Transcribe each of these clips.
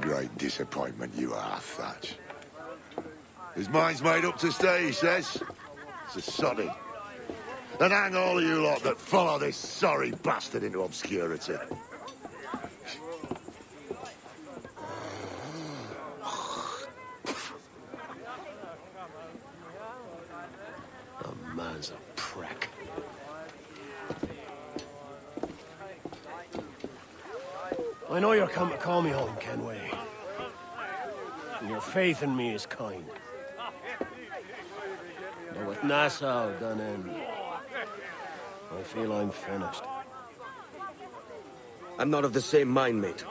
great disappointment you are, Thatch. His mind's made up to stay, he says. It's a soddy. And hang all of you lot that follow this sorry bastard into obscurity. The man's a prick. I know you're come to call me home, Kenway. And your faith in me is kind. But with Nassau done in, I feel I'm finished. I'm not of the same mind, mate.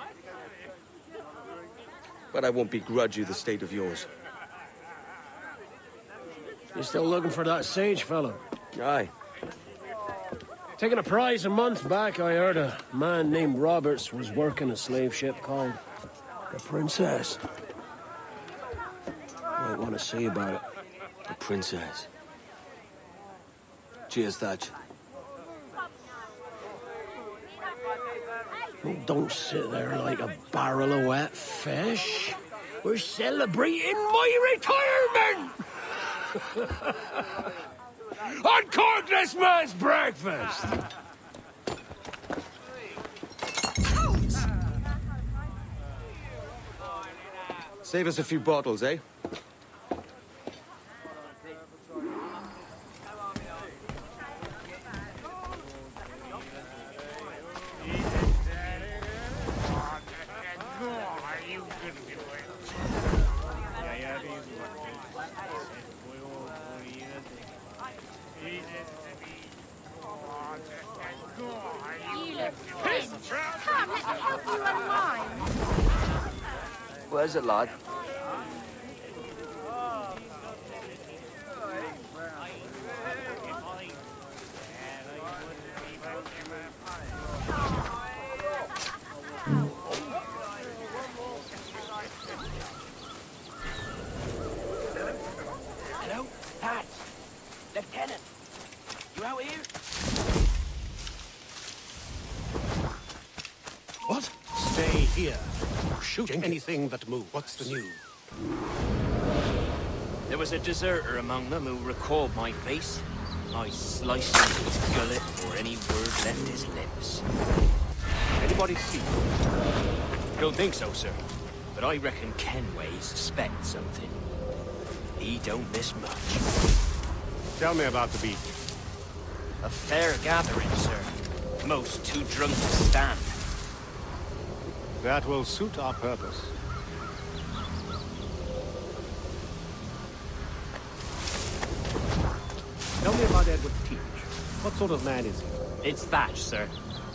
But I won't begrudge you the state of yours. You still looking for that sage fellow? Aye. Taking a prize a month back, I heard a man named Roberts was working a slave ship called the Princess. Might want to see about it. The Princess. Cheers, Thatch. Oh, don't sit there like a barrel of wet fish. We're celebrating my retirement! Uncork this man's breakfast! Save us a few bottles, eh? Where's it, lad? Hello? Pat! Lieutenant! You out here? What? Stay here. Shooting anything that moves. What's the news? There was a deserter among them who recalled my face. I sliced into his gullet before any word left his lips. Anybody see? Don't think so, sir. But I reckon Kenway suspects something. He don't miss much. Tell me about the beach. A fair gathering, sir. Most too drunk to stand. That will suit our purpose. Tell me about Edward Teach. What sort of man is he? It's Thatch, sir.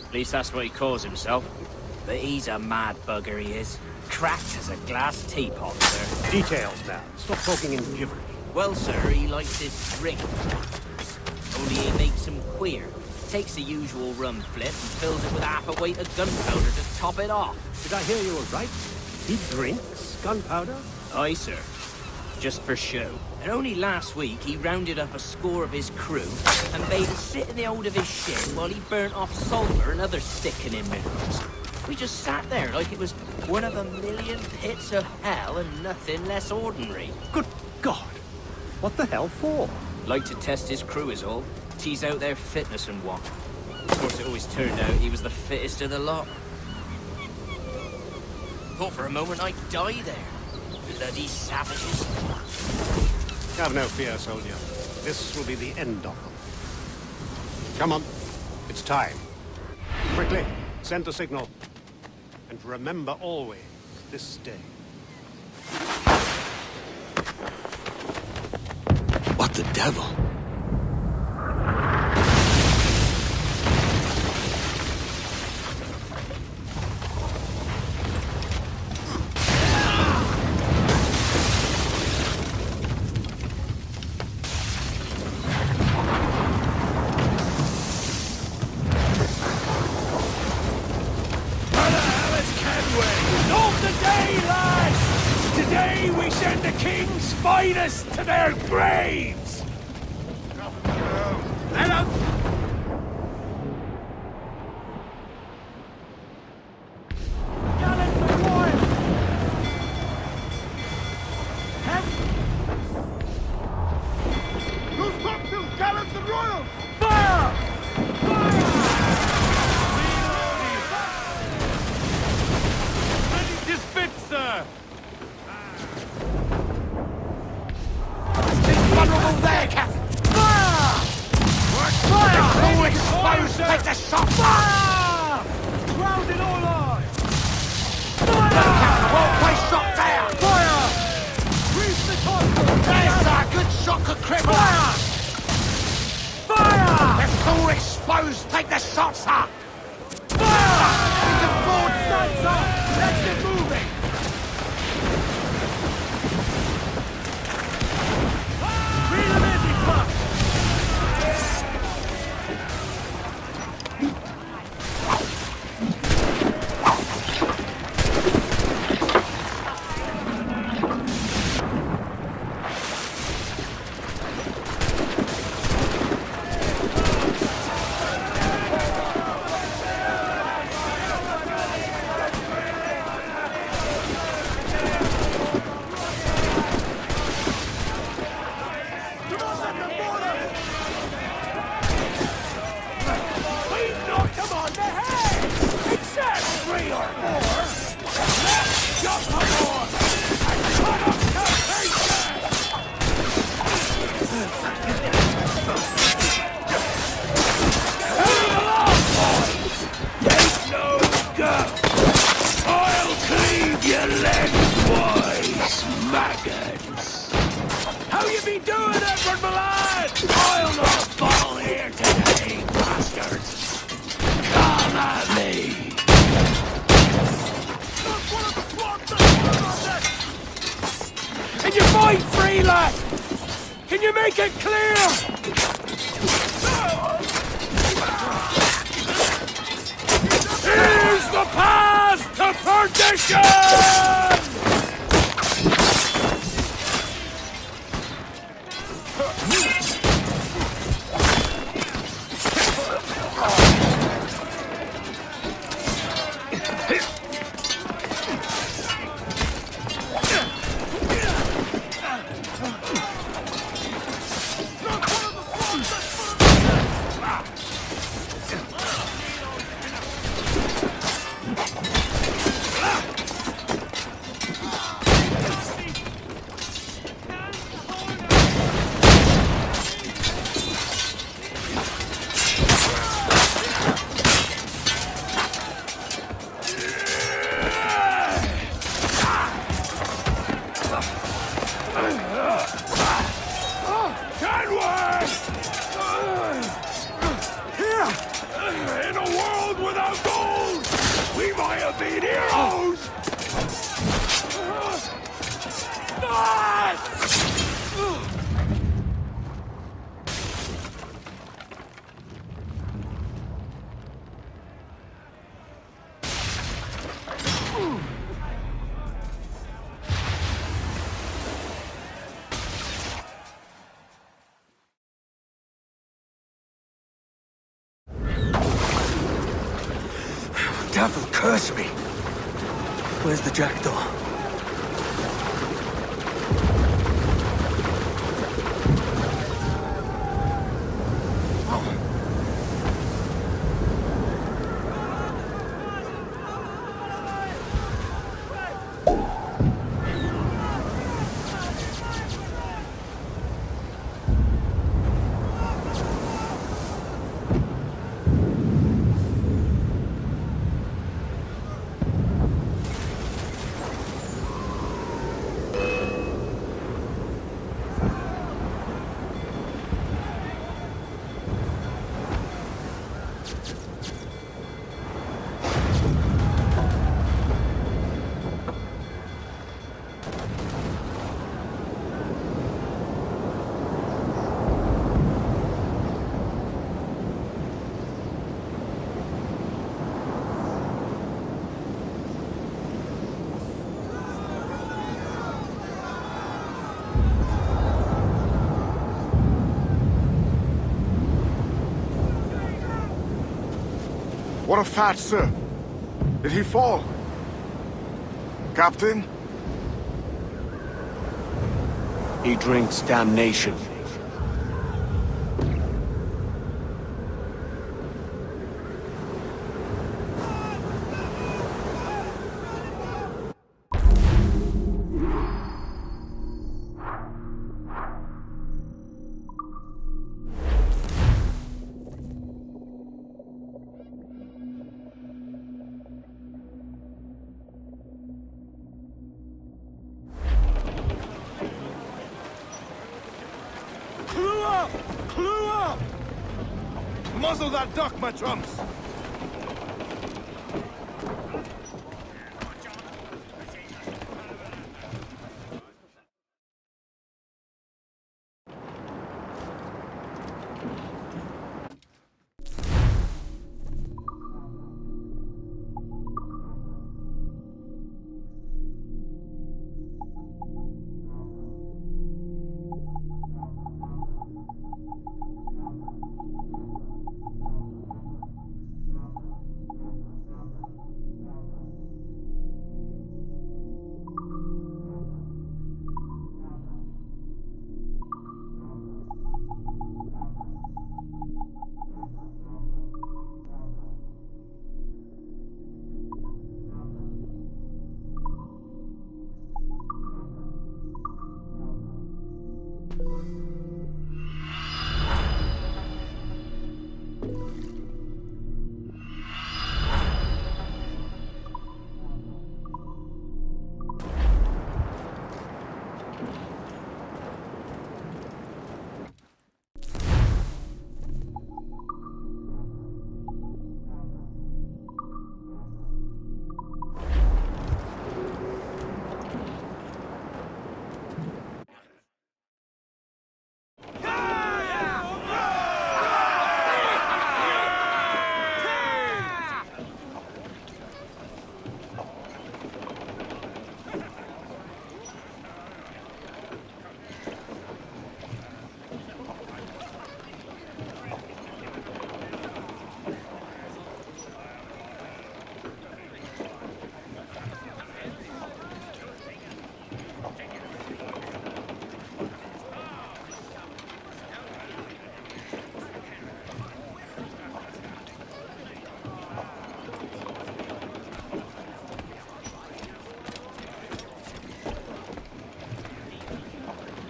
At least that's what he calls himself. But he's a mad bugger, he is. Cracked as a glass teapot, sir. Details now. Stop talking in gibberish. Well, sir, he likes his drink. Only he makes them queer. Takes the usual rum flip and fills it with half a weight of gunpowder to top it off. Did I hear you right? He drinks gunpowder? Aye, sir. Just for show. And only last week, he rounded up a score of his crew and made us sit in the hold of his ship while he burnt off sulfur and other sickening minerals. We just sat there like it was one of a million pits of hell and nothing less ordinary. Good God! What the hell for? Like to test his crew is all. Tease out their fitness and what. Of course, it always turned out he was the fittest of the lot. Thought for a moment I'd die there. Bloody savages. Have no fear, soldier. This will be the end of them. Come on. It's time. Quickly, send the signal. And remember always this day. What the devil? Today we send the king's finest to their graves! Let 'em... Gallant and royal! Arrows! Take the shots, sir! Let's get moving! Reel 'em in, big buck! How you be doing, Edward Milan? I'll not fall here today, bastards. Come at me. Can you fight free, lad? Can you make it clear? Here's the path to perdition! In a world without gold, we might have been heroes! Devil curse me! Where's the jackdaw? What a fat, sir. Did he fall? Captain? He drinks damnation. Muzzle that duck, my trumps!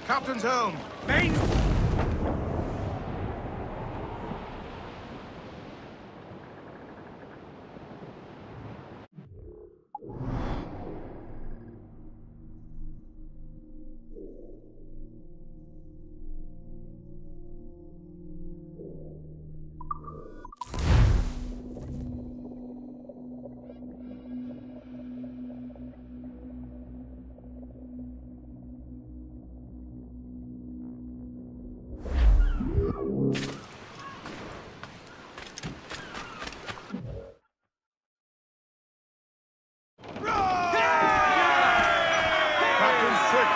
Captain's home! Main! Captain's trick!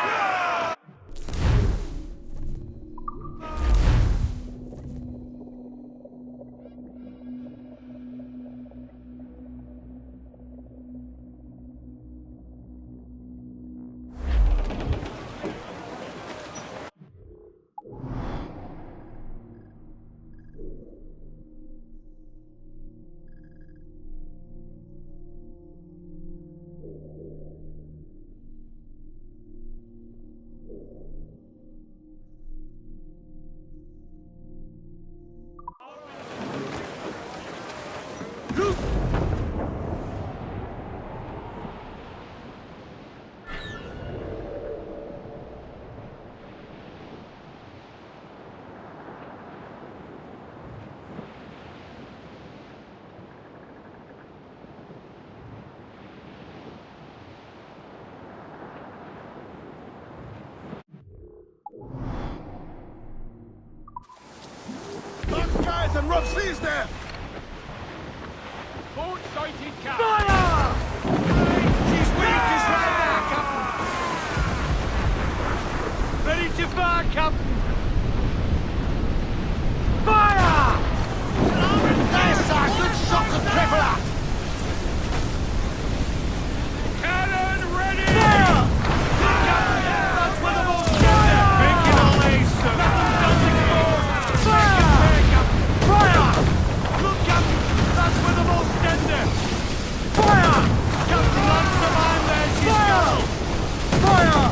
Dark skies and rough seas there! Port sighted cap. Fire! She's weak as right, Captain! Ready to fire, Captain. Fire! There's a good shot to cripple that! Cannon ready. Fire! That's where the ball's going! Making all ace, sir! Fire! Fire! Look, Captain. That's where the ball's tender. Fire! Captain, launch the man there. She's Fire! gone. Fire!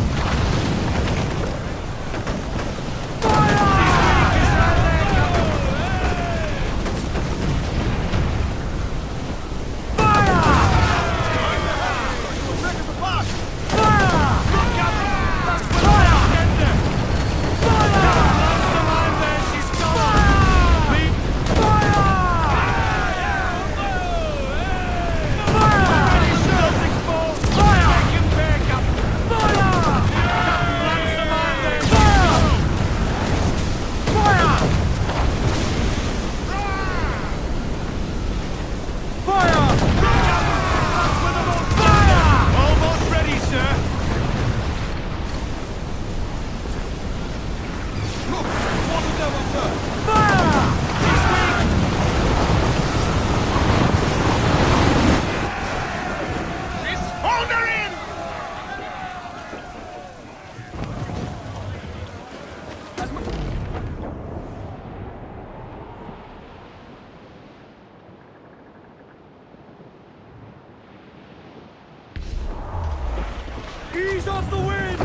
Ease off the wind!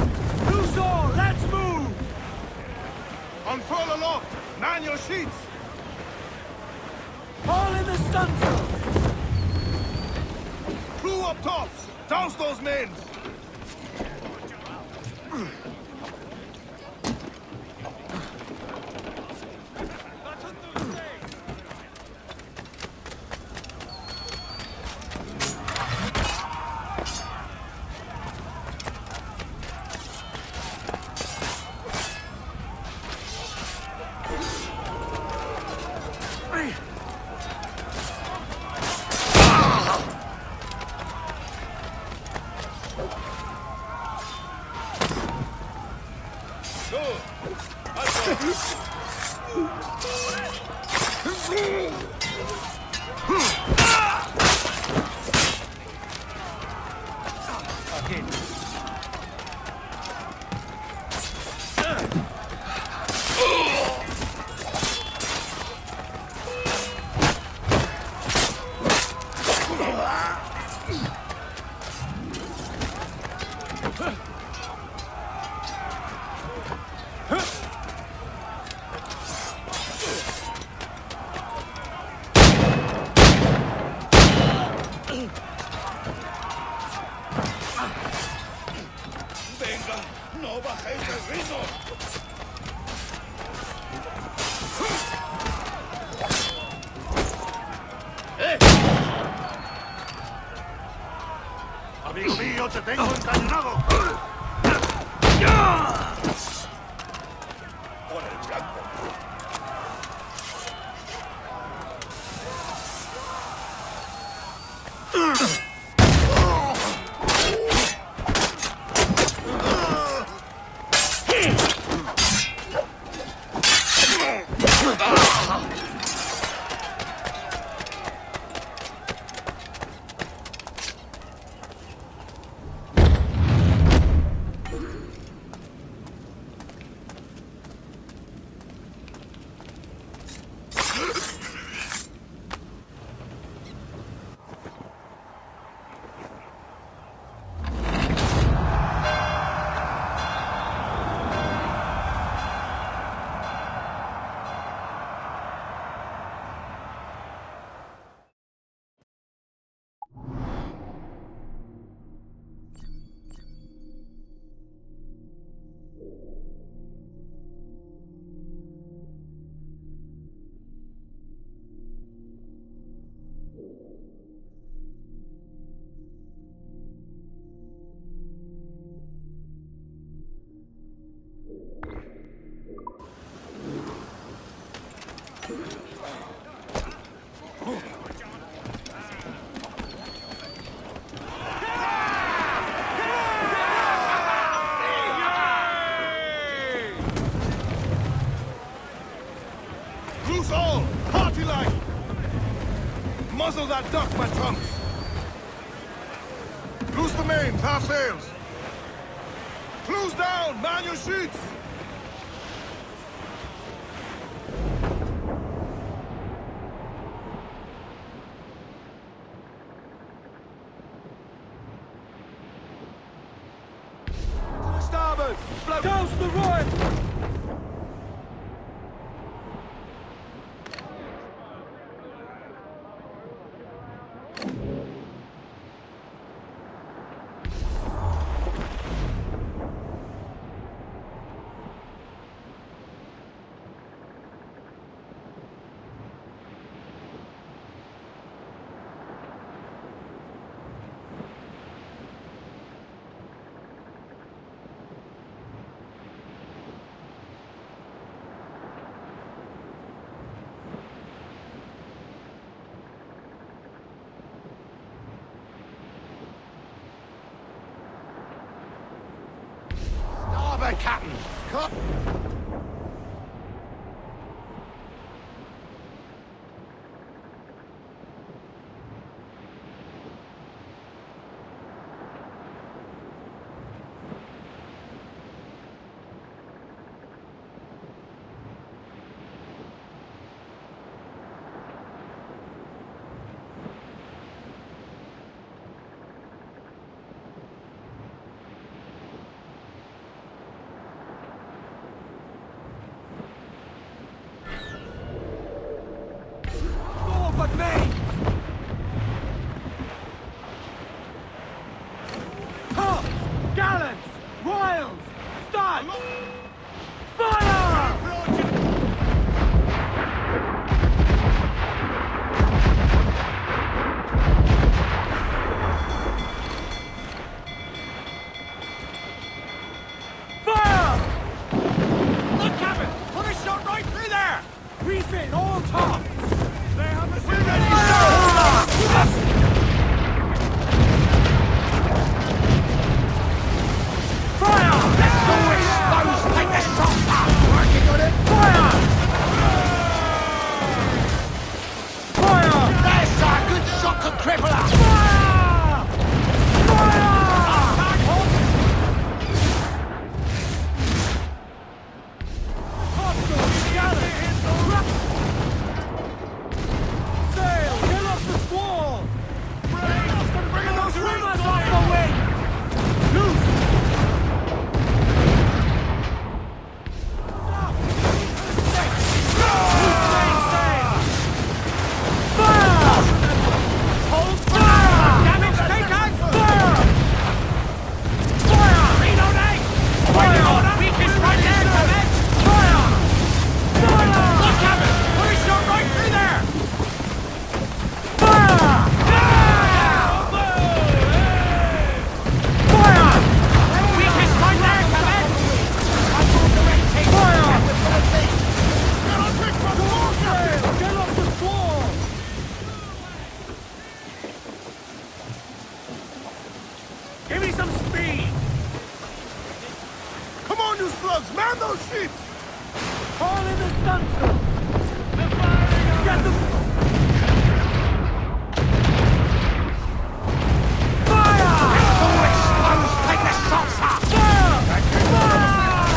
Loose all, let's move! Unfurl aloft! Man your sheets! All in the stunsail! Crew up tops! Douse those men! Venga, no bajéis el ritmo. Amigo mío, te tengo encadenado. Por el blanco. Loose all! Party line! Muzzle that duck, my trunks! Loose the mains, half sails! Close down! Man your sheets! Starboard! Douse the right! Starboard, Captain! Cut! Give me some speed! Come on, you slugs! Man those sheets! Call in the Sunstone! They're firing on Get them! Fire! Take the shots up! Fire!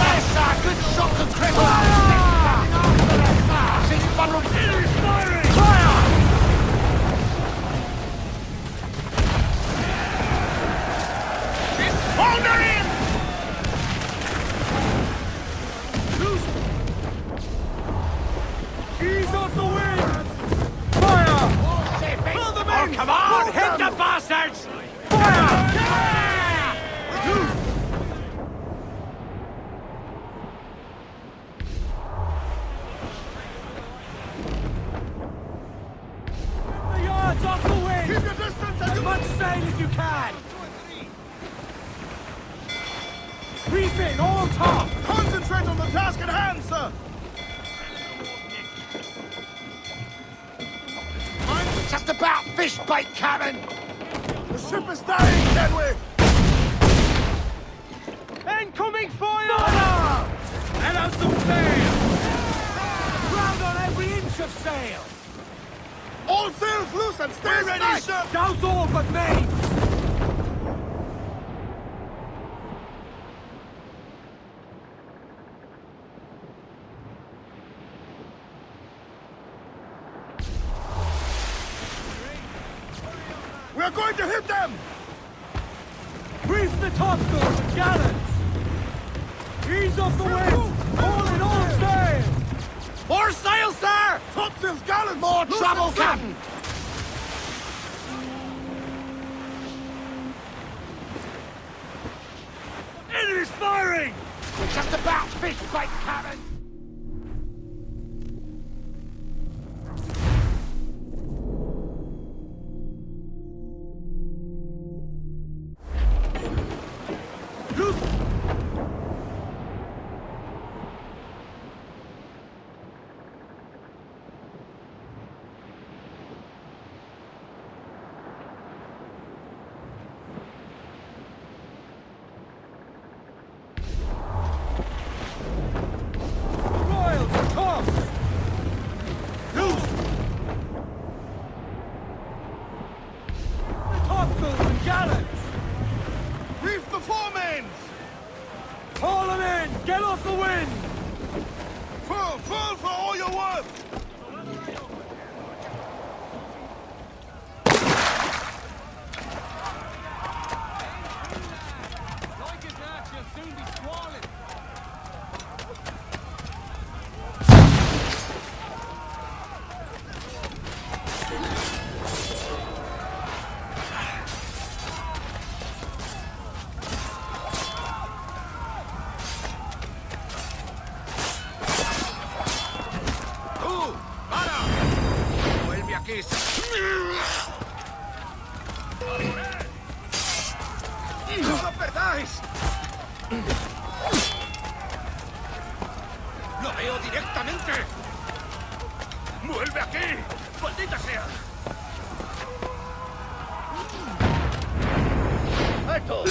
There's a good shot to triple! She's vulnerable! Enemy's firing! Fire! Hold her in! Ease off the wind! Fire! Pull them Oh, in! come on! Hit the bastards! Fire! The yards off the wind! Keep your distance and As you much sail as you can! Reef in, all top! concentrate on the task at hand, sir! I'm just about fish bait, Captain! The ship is dying, Kenway! Incoming fire! Fire! Let out some sail! Ground on every inch of sail! All sails loose and stay ready, sir! Douse all but me! We're going to hit them! Reef the topsails and gallants! Ease off the wind! All in all sail! More sail, sir! Topsails, gallants! More Loose trouble, and trim. Captain! Enemy's firing! We're just about fish bait, Captain! Royals and tops! The topsails and gallants! Reef the foremains! Haul them in! Get off the wind! Full for all you're worth! ¡No lo perdáis! ¡Lo veo directamente! ¡Vuelve aquí! ¡Maldita sea! ¡Alto!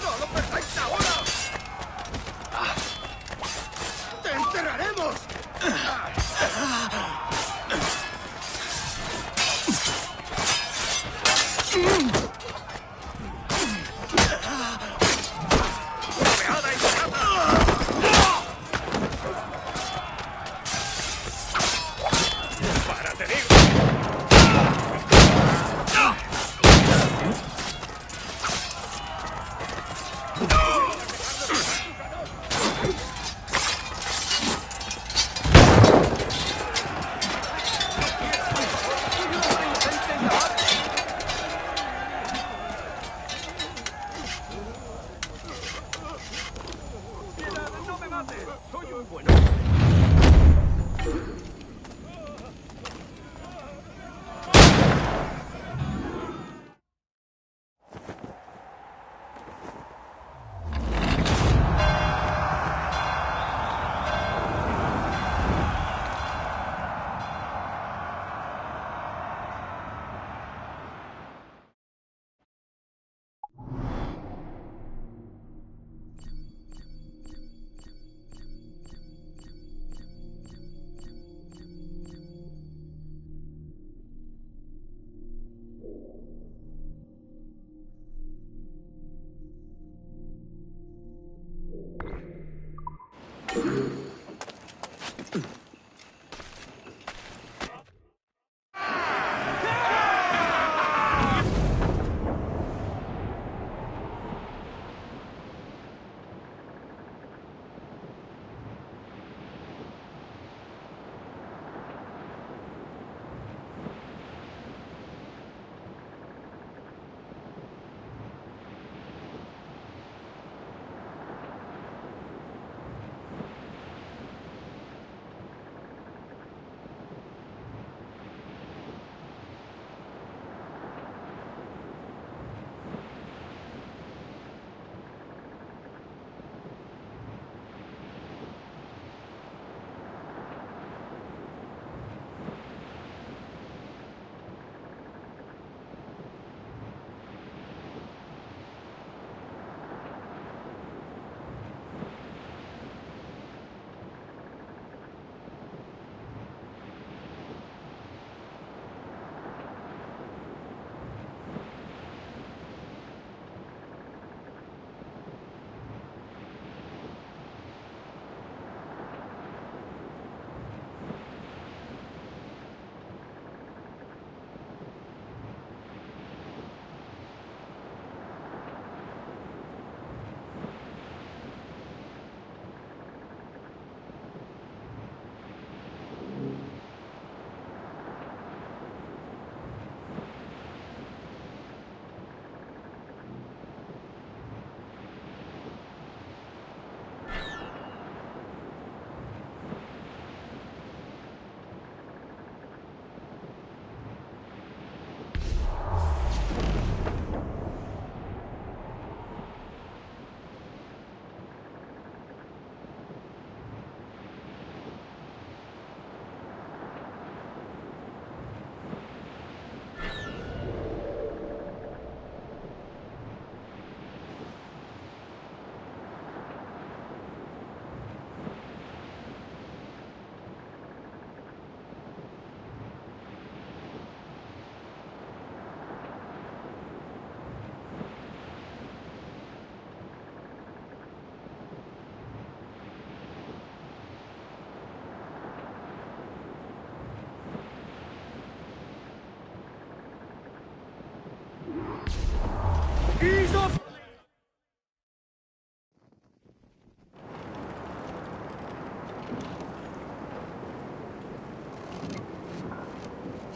¡No lo perdáis ahora! ¡Te enterraremos!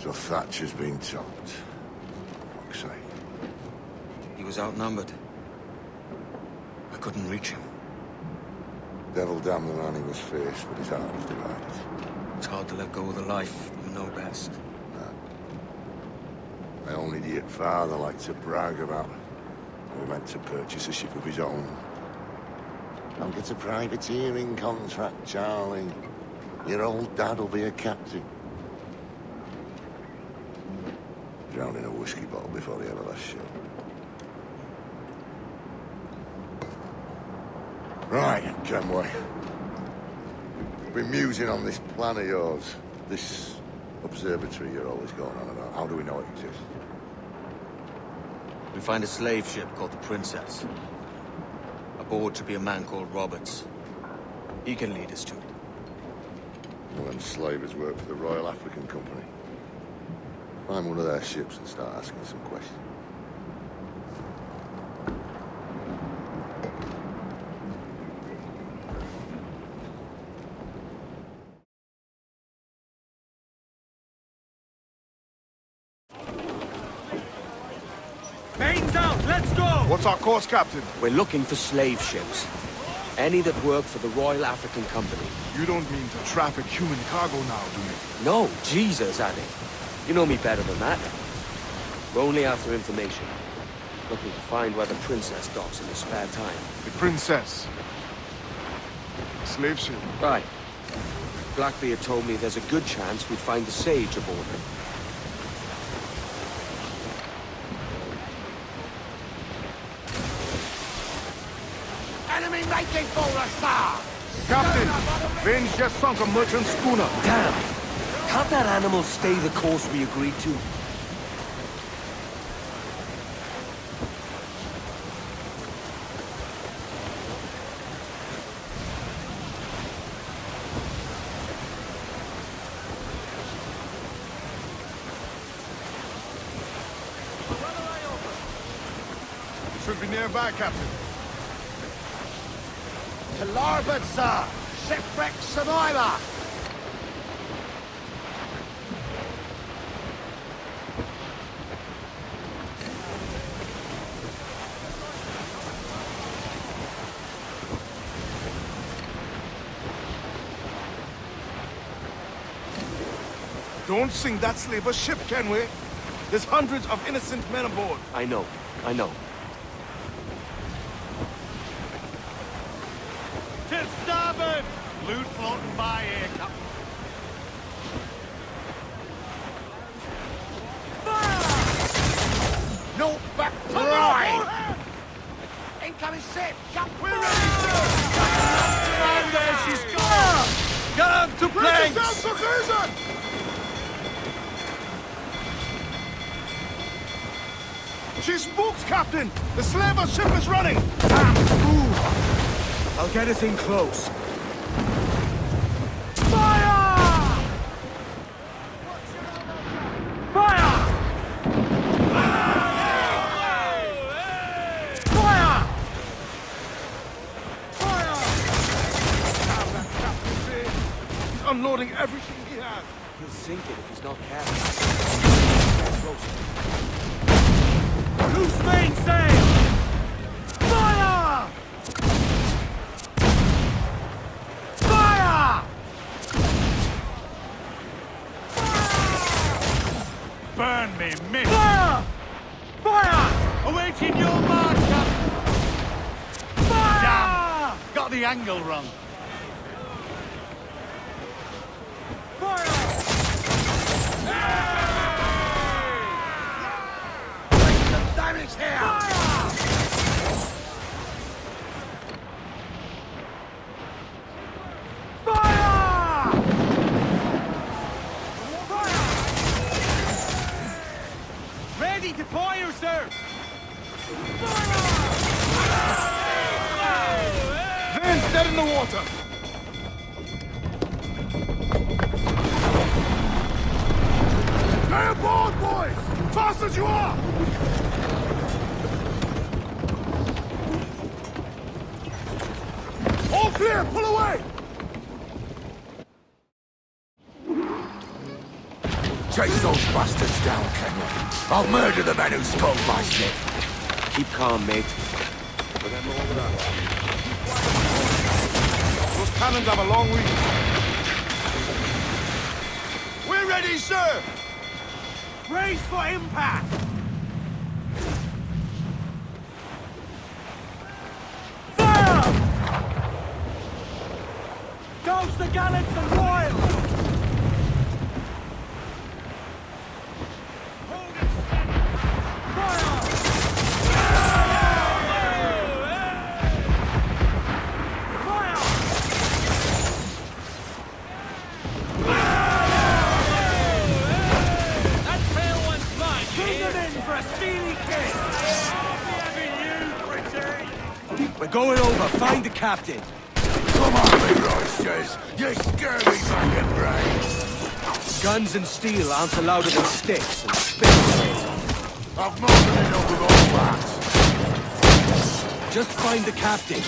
So Thatcher's been topped. Fuck's sake. He was outnumbered. I couldn't reach him. Devil damn the man he was faced, but his heart was divided. It's hard to let go of the life you know best. My own idiot father liked to brag about how he meant to purchase a ship of his own. I'll get a privateering contract, Charlie. Your old dad'll be a captain. Drowned in a whiskey bottle before he ever left shore. Right, Kenway. I've been musing on this plan of yours. This observatory you're always going on about. How do we know it exists? We find a slave ship called the Princess. Aboard should be a man called Roberts. He can lead us to it. One of them slavers work for the Royal African Company. Find one of their ships and start asking some questions. Bane's out! Let's go! What's our course, Captain? We're looking for slave ships. Any that work for the Royal African Company. You don't mean to traffic human cargo now, do you? No, Jesus, Addy. You know me better than that. We're only after information. Looking to find where the Princess docks in her spare time. The Princess. Slave ship. Right. Blackbeard told me there's a good chance we'd find the Sage aboard her. Enemy making for us, sir! Captain, Vane's just sunk a merchant schooner. Damn! Can't that animal stay the course we agreed to? Should be nearby, Captain. To larboard, sir! Shipwreck survivor! Don't sink that slaver ship, Kenway. There's hundreds of innocent men aboard. I know. To starboard! Loot floating by here, Captain. No back right! Incoming ship! Jump! We're ready, sir! And there she's gone! Gun to Brace planks! yourselves for collision! She's spooked, Captain! The slaver ship is running! I'll get us in close. Fire! Fire! Fire! Fire! He's unloading everything he has. He'll sink it if he's not careful. Get closer. Loose mainsail! Fire! Fire! Burn me, miss! Fire! Fire! Awaiting your mark, Captain! Fire! Damn! Got the angle wrong. Fire! Damage here! Fire! Fire! Ready to fire, sir! Vane's dead in the water! Stay aboard, boys! Fast as you are! All clear! Pull away! chase those bastards down, Kenway. I'll murder the men who stole my ship. Keep calm, mate. Those cannons have a long reach. We're ready, sir! Brace for impact! Fire! Douse the gallants and royals! Hold it steady! Fire! We're going over. Find the captain. Come on, me roisters. You scare me back and brains. Guns and steel aren't allowed than sticks and spit. I've more than enough of all that. Just find the captain.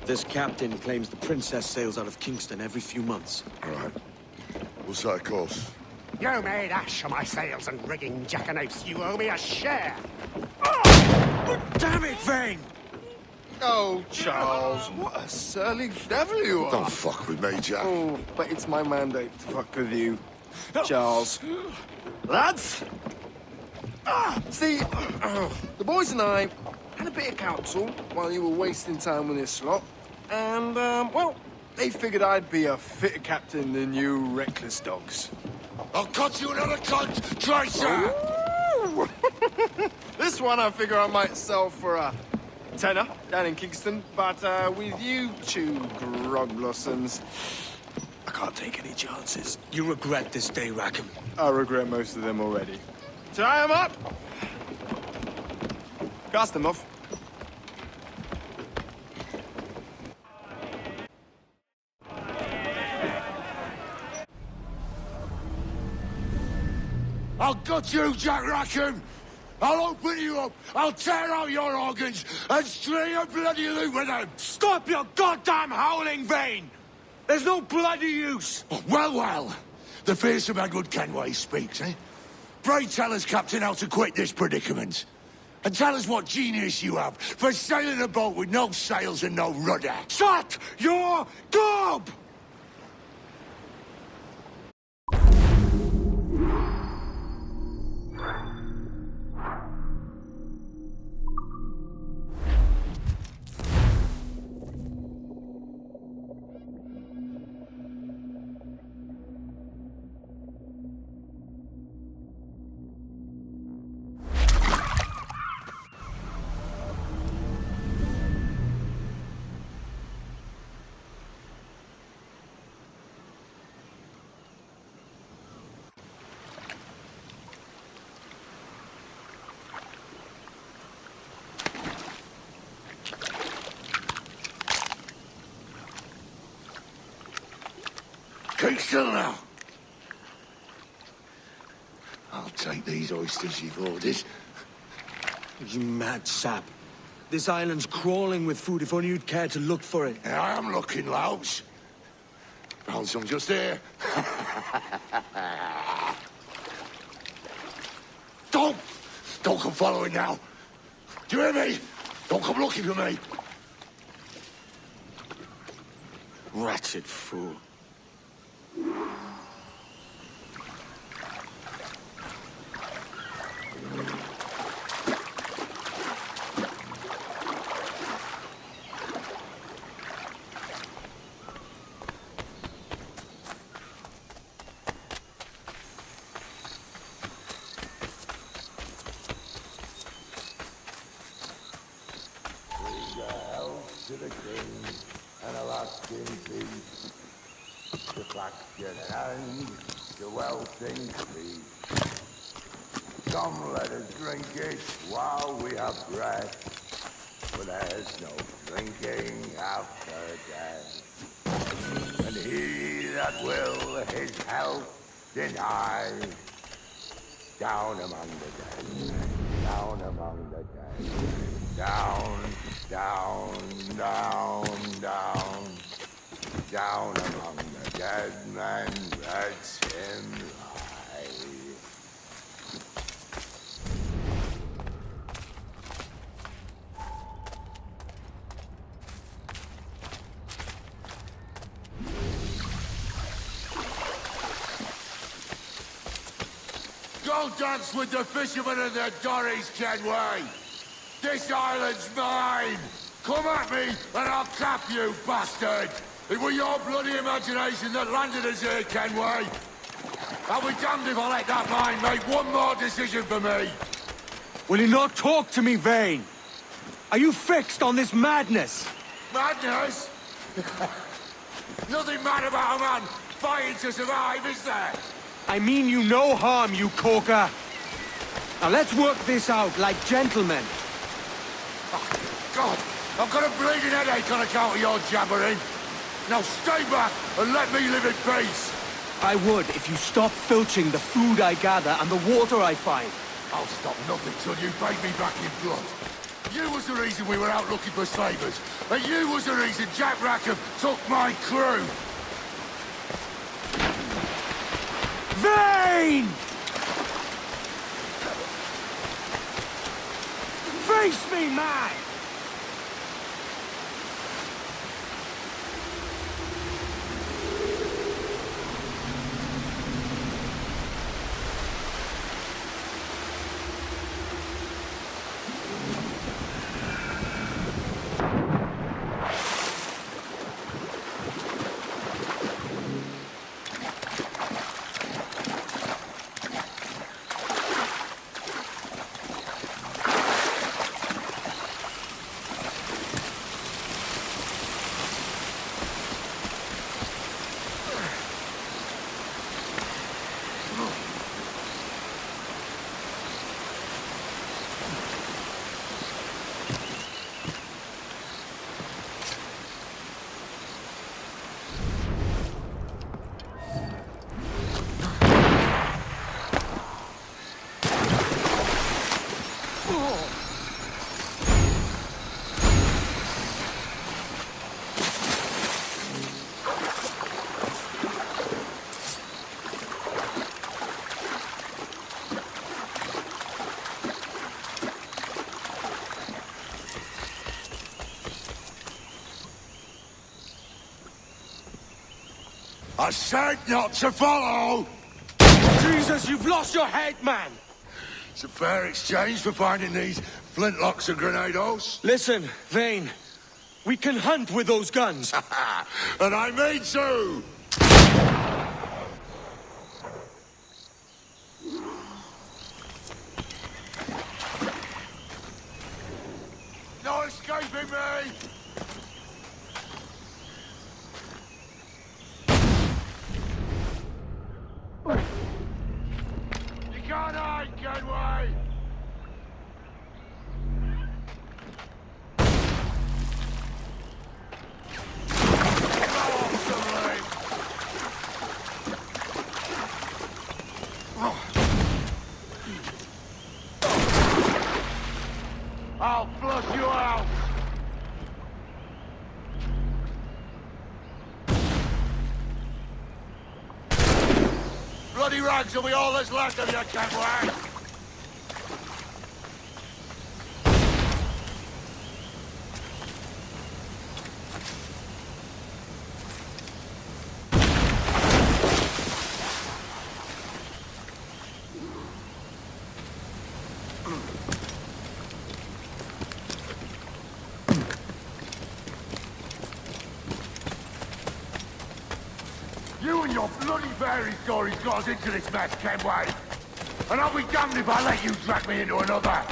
This captain claims the princess sails out of Kingston every few months. Right. What's that cost? You made ash of my sails and rigging, jackanapes. You owe me a share. Damn it, Vane! Oh, Charles, what a surly devil you are. Don't fuck with me, Jack. Oh, but it's my mandate to fuck with you, Charles. Lads! See, the boys and I had a bit of counsel while you were wasting time with this lot. And, well, they figured I'd be a fitter captain than you reckless dogs. I'll cut you another cunt, Tracer! Ooh. This one I figure I might sell for a tenner down in Kingston, but with you two grog blossoms, I can't take any chances. You regret this day, Rackham. I regret most of them already. Tie them up! Cast them off. I'll gut you, Jack Rackham! I'll open you up, I'll tear out your organs, and string a bloody loot with them! Stop your goddamn howling, Vane! There's no bloody use! Well, well, the fearsome Edward Kenway speaks, eh? Pray tell us, Captain, how to quit this predicament. And tell us what genius you have for sailing a boat with no sails and no rudder. Shut your gob! Keep still now. I'll take these oysters you've ordered. You mad sap. This island's crawling with food if only you'd care to look for it. Yeah, I am looking, Louts. Found some just here. Don't come following now. Do you hear me? Don't come looking for me. Wretched fool. To the king and a lasting peace. To faction and to wealth increase. Come, let us drink it while we have breath, for there's no drinking after death. And he that will his health deny, down among the dead, down among the dead. Down, down, down, down, down among the dead men, lets him lie. Go dance with the fishermen and their dories, Kenway! This island's mine! Come at me, and I'll cap you, bastard! It was your bloody imagination that landed us here, Kenway! I'll be damned if I let that mind make one more decision for me! Will you not talk to me, Vane? Are you fixed on this madness? Madness? Nothing mad about a man fighting to survive, is there? I mean you no harm, you corker. Now let's work this out like gentlemen. Oh, God, I've got a bleeding headache on account of your jabbering. Now stay back and let me live in peace. I would if you stop filching the food I gather and the water I find. I'll stop nothing till you pay me back in blood. You was the reason we were out looking for slavers. And you was the reason Jack Rackham took my crew. Vane! Face me, man! I said not to follow! Jesus, you've lost your head, man! It's a fair exchange for finding these flintlocks and grenados. Listen, Vane. We can hunt with those guns. And I mean to! No escaping me! You can't hide, Kenway! Bloody rags will be all that's left of you, Kenway! You and your bloody fairy stories got us into this mess, Kenway. And I'll be damned if I let you drag me into another.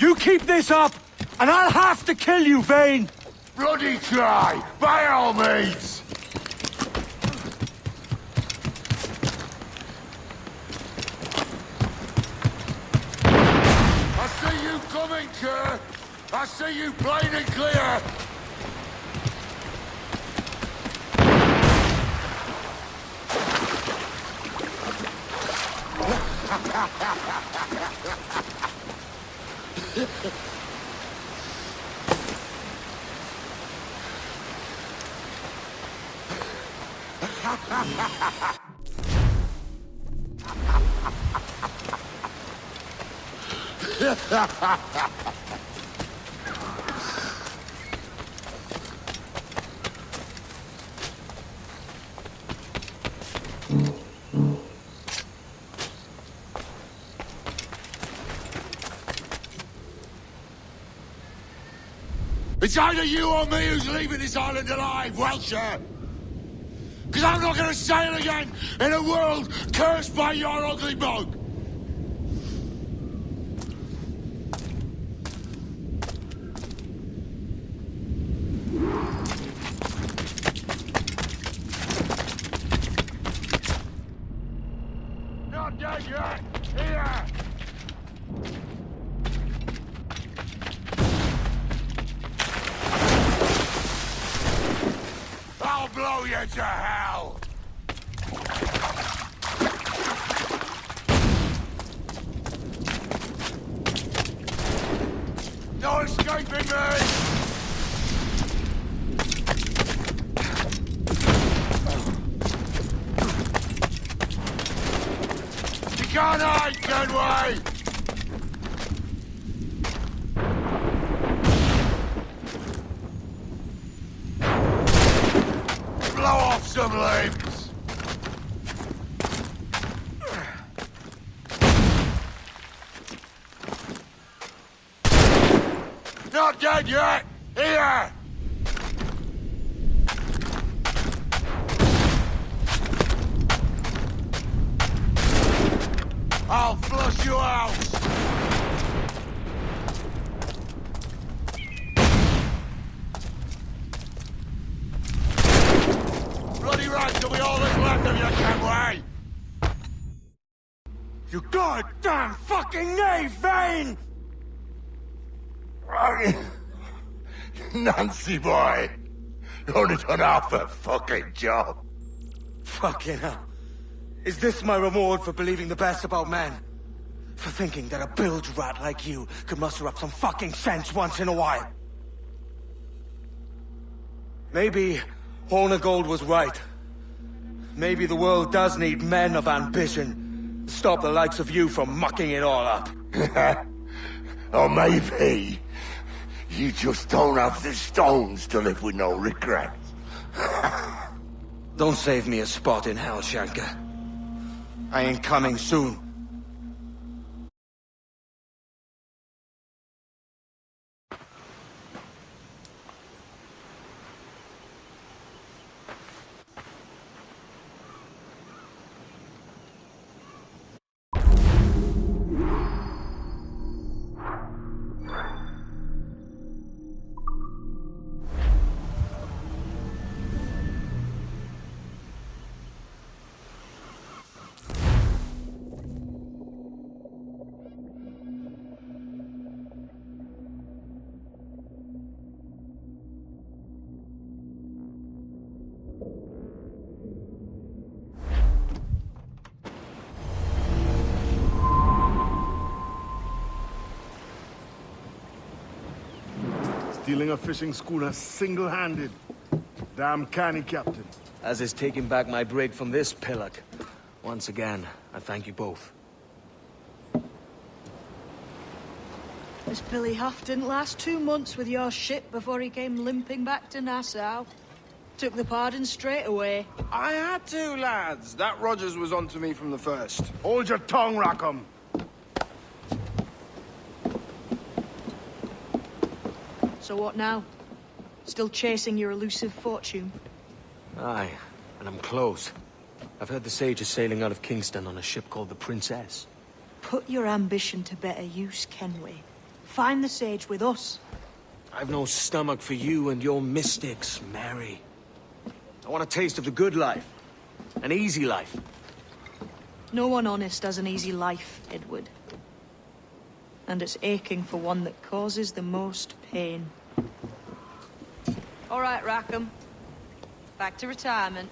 You keep this up, and I'll have to kill you, Vane! Bloody try, by all means. I see you coming, Kerr. I see you plain and clear. It's either you or me who's leaving this island alive, Welsher. Because I'm not going to sail again in a world cursed by your ugly bug. Not dead yet. Here. I'll blow you to hell! No escaping me! You can't hide, Kenway! Blow off some limbs! Not dead yet! Here! I'll flush you out! Bloody right to be all that's left of you, Kenway! You goddamn fucking knave, Vane! Nancy boy! Only done half a fucking job. Fucking hell. Is this my reward for believing the best about men? For thinking that a bilge rat like you could muster up some fucking sense once in a while? Maybe Hornigold was right. Maybe the world does need men of ambition to stop the likes of you from mucking it all up. Or maybe you just don't have the stones to live with no regrets. Don't save me a spot in hell, Shanka. I ain't coming soon. Stealing a fishing schooner single-handed. Damn canny, Captain. As is taking back my brig from this pillock. Once again, I thank you both. This Billy Huff didn't last 2 months with your ship before he came limping back to Nassau. Took the pardon straight away. I had to, lads. That Rogers was onto me from the first. Hold your tongue, Rackham. So what now? Still chasing your elusive fortune? Aye, and I'm close. I've heard the Sage is sailing out of Kingston on a ship called the Princess. Put your ambition to better use, Kenway. Find the Sage with us. I've no stomach for you and your mystics, Mary. I want a taste of the good life. An easy life. No one honest has an easy life, Edward. And it's aching for one that causes the most pain. All right, Rackham. Back to retirement.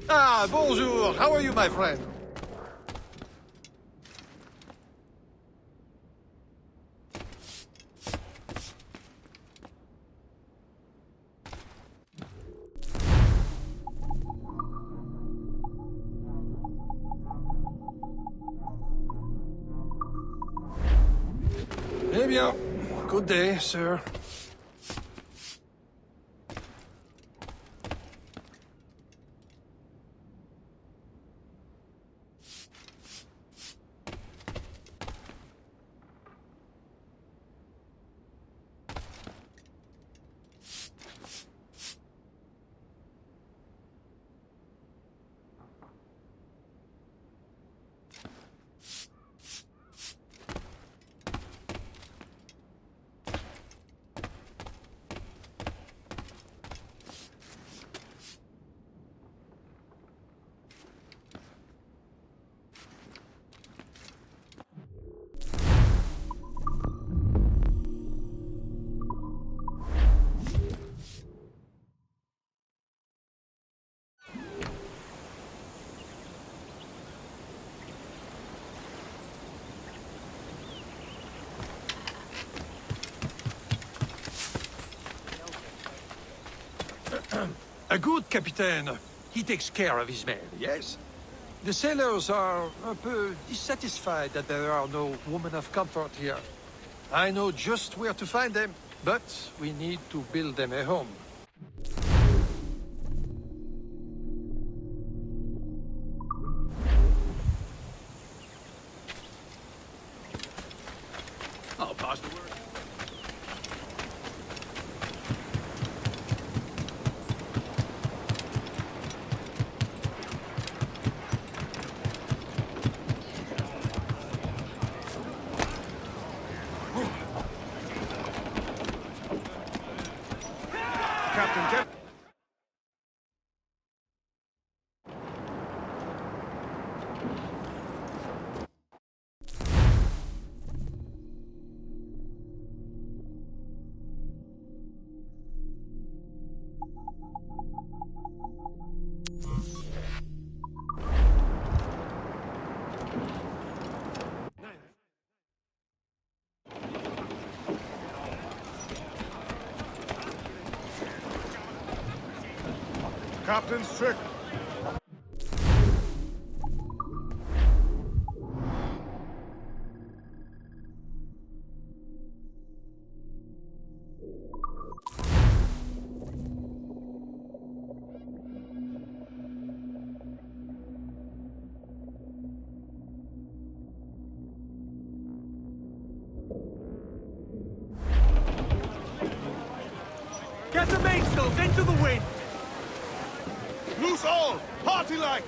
Ah, bonjour. How are you, my friend? bien. Good day, sir. A good captain, he takes care of his men, yes? The sailors are un peu dissatisfied that there are no women of comfort here. I know just where to find them, but we need to build them a home. I'll pass the word. Captain's trick. Get the mainsails into the wind! Loose all! Party like!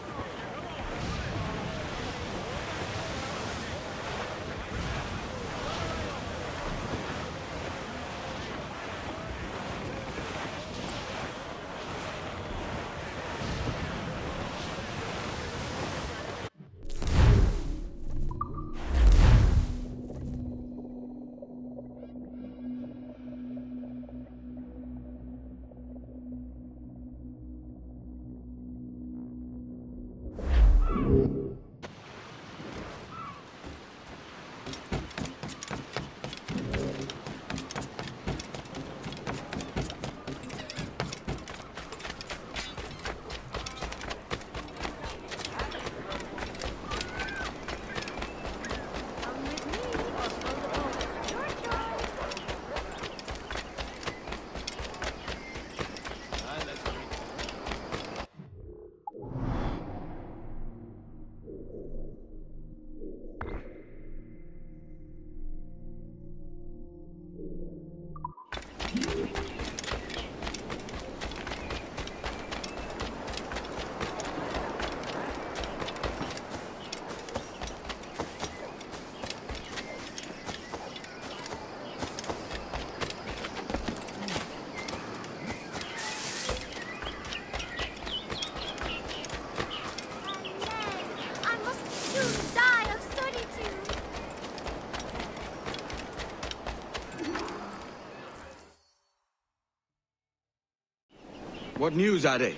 What news, Ade?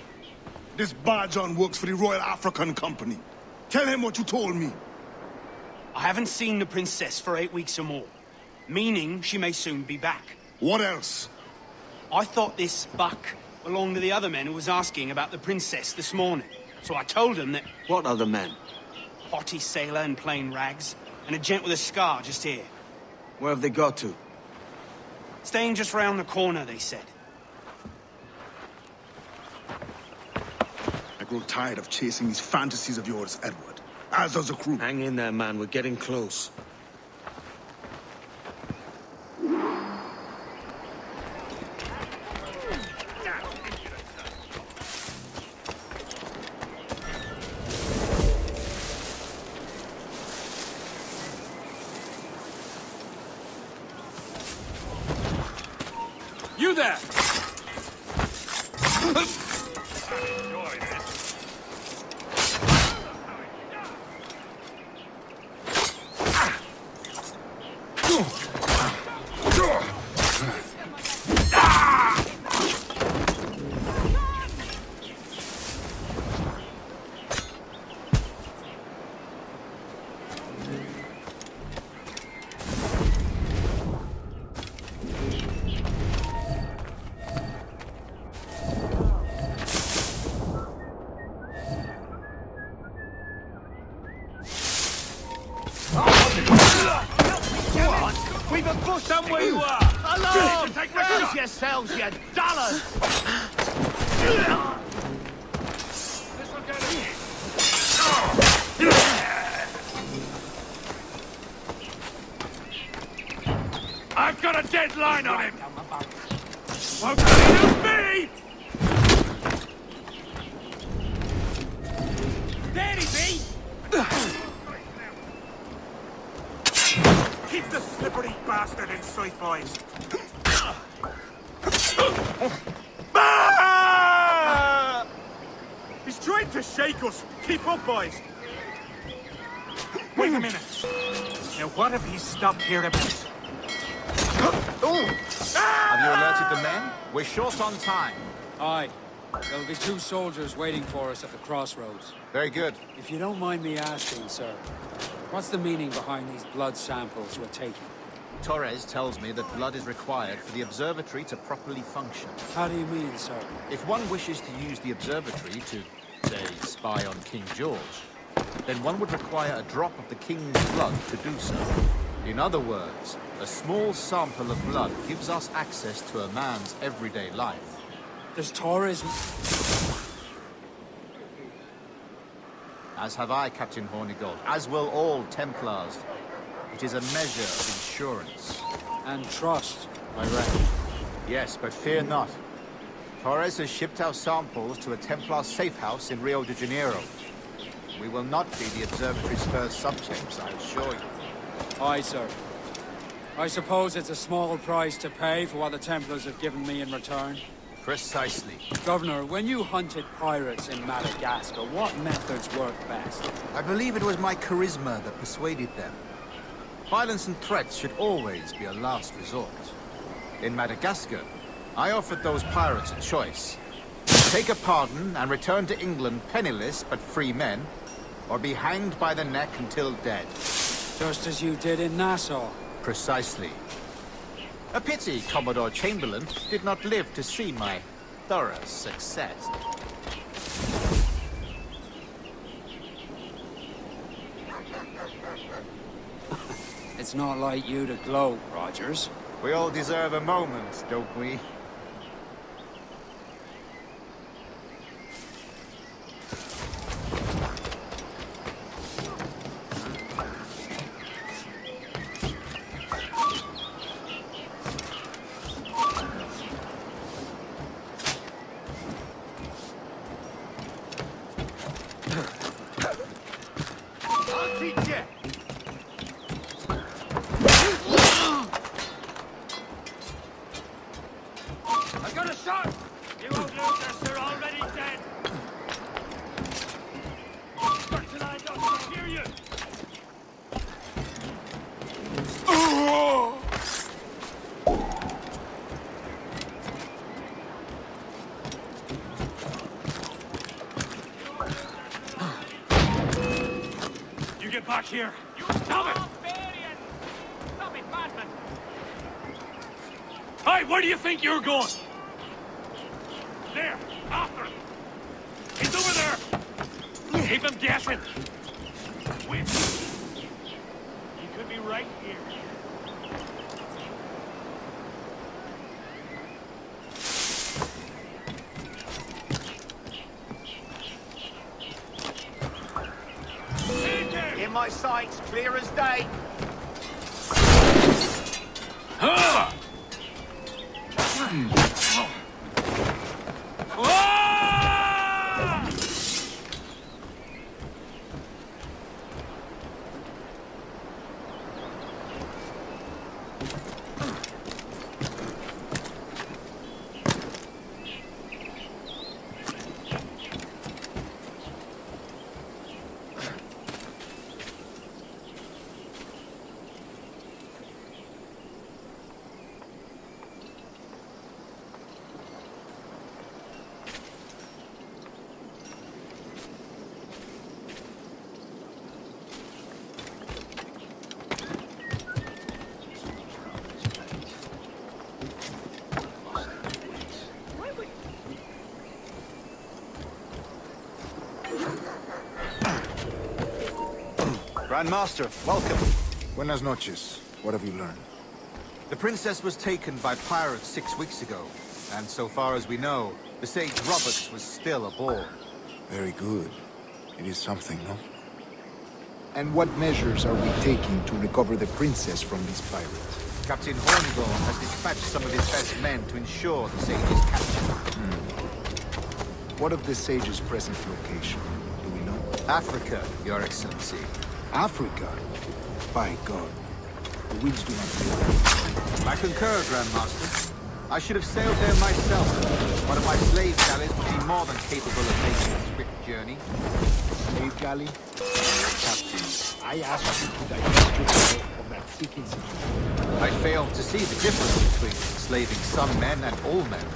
This Barjon works for the Royal African Company. Tell him what you told me. I haven't seen the princess for 8 weeks or more, meaning she may soon be back. What else? I thought this buck belonged to the other men who was asking about the princess this morning. So I told him that... What other men? Haughty sailor in plain rags, and a gent with a scar just here. Where have they got to? Staying just round the corner, they said. I grow tired of chasing these fantasies of yours, Edward. As does the crew. Hang in there, man. We're getting close. You there! We've a bush Somewhere you are! along! Raise yourselves, you dollars! This'll get it. I've got a deadline on him! Won't use me! There he be! Keep the slippery bastard in sight, boys. Ah! He's trying to shake us. Keep up, boys. Wait a minute. Now, what have he stopped here about? Have you alerted the men? We're short on time. Aye. There'll be 2 soldiers waiting for us at the crossroads. Very good. If you don't mind me asking, sir, what's the meaning behind these blood samples we're taking? Torres tells me that blood is required for the observatory to properly function. How do you mean, sir? If one wishes to use the observatory to, say, spy on King George, then one would require a drop of the king's blood to do so. In other words, a small sample of blood gives us access to a man's everyday life. Does Torres... As have I, Captain Hornigold, as will all Templars. It is a measure of insurance. And trust, I reckon. Yes, but fear not. Torres has shipped our samples to a Templar safe house in Rio de Janeiro. We will not be the observatory's first subjects, I assure you. Aye, sir. I suppose it's a small price to pay for what the Templars have given me in return. Precisely. Governor, when you hunted pirates in Madagascar, what methods worked best? I believe it was my charisma that persuaded them. Violence and threats should always be a last resort. In Madagascar, I offered those pirates a choice. Take a pardon and return to England penniless but free men, or be hanged by the neck until dead. Just as you did in Nassau. Precisely. A pity Commodore Chamberlain did not live to see my thorough success. It's not like you to gloat, Rogers. We all deserve a moment, don't we? Back here! You stop it! Stop it, madman! Hey, where do you think you're going? There! After him! He's over there! Keep him guessing! Wait! He could be right here. my sight's clear as day. Grandmaster, welcome. Buenas noches. What have you learned? The princess was taken by pirates 6 weeks ago, and so far as we know, the sage Roberts was still aboard. Very good. It is something, no? And what measures are we taking to recover the princess from these pirates? Captain Hornigold has dispatched some of his best men to ensure the sage's capture. What of the sage's present location? Do we know? Africa, Your Excellency. Africa? By God. The winds do not blow. I concur, Grandmaster. I should have sailed there myself. One of my slave galleys would be more than capable of making a swift journey. Slave galley? Captain, I asked you to divest yourself of that seeking situation. I failed to see the difference between enslaving some men and all men.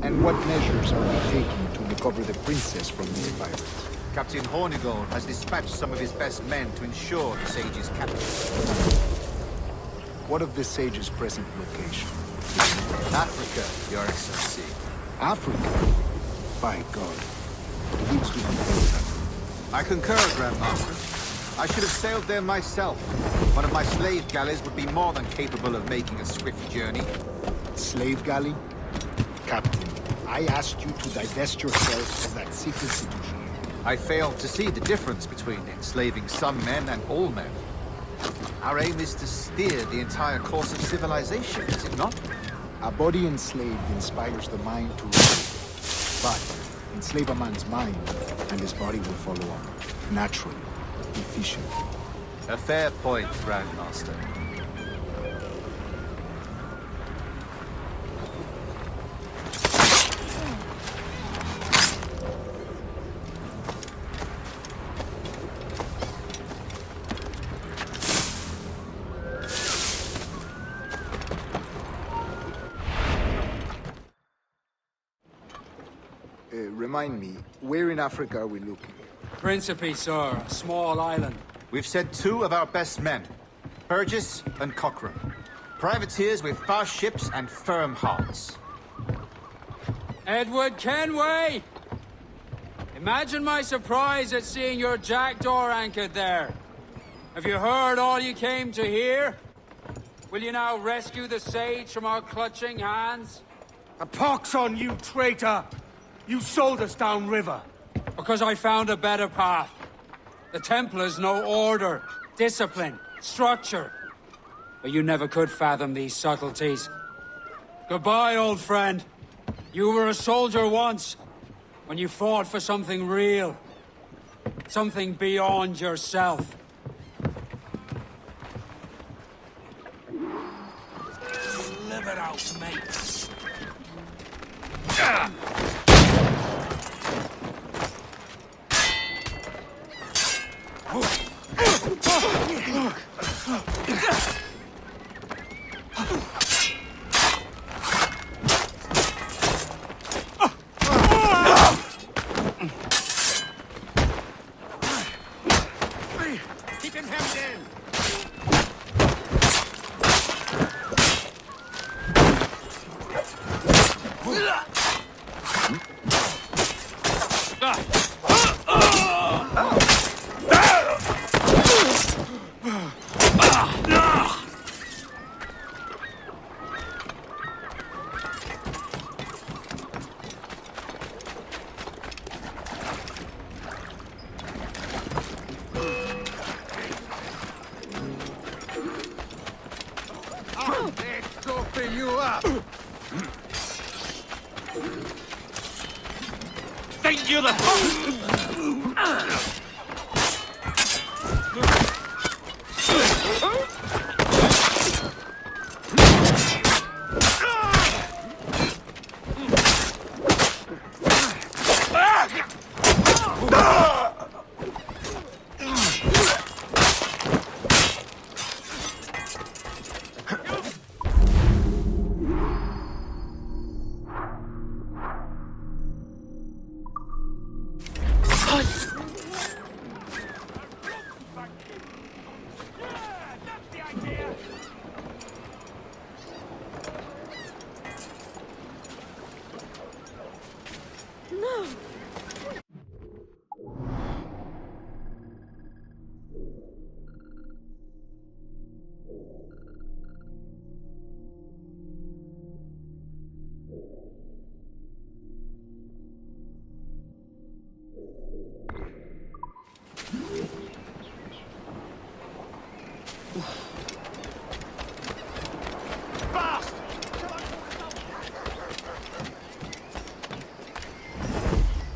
And what measures are we taking to recover the princess from these pirates? Captain Hornigold has dispatched some of his best men to ensure the sage's capture. What of the sage's present location? Africa, Your Excellency. Africa? By God. The winds do not blow. I concur, Grandmaster. I should have sailed there myself. One of my slave galleys would be more than capable of making a swift journey. Slave galley? Captain, I asked you to divest yourself of that secret institution. I failed to see the difference between enslaving some men and all men. Our aim is to steer the entire course of civilization, is it not? A body enslaved inspires the mind to rise. But enslave a man's mind, and his body will follow on. Naturally, efficiently. A fair point, Grandmaster. Remind me, where in Africa are we looking? Principe, sir. A small island. We've sent 2 of our best men, Burgess and Cochrane. Privateers with fast ships and firm hearts. Edward Kenway! Imagine my surprise at seeing your jackdaw anchored there. Have you heard all you came to hear? Will you now rescue the sage from our clutching hands? A pox on you, traitor! You sold us downriver. Because I found a better path. The Templars know order, discipline, structure. But you never could fathom these subtleties. Goodbye, old friend. You were a soldier once, when you fought for something real. Something beyond yourself. Live it out, mate. Keep him hemmed in! tie you up! Think you're the...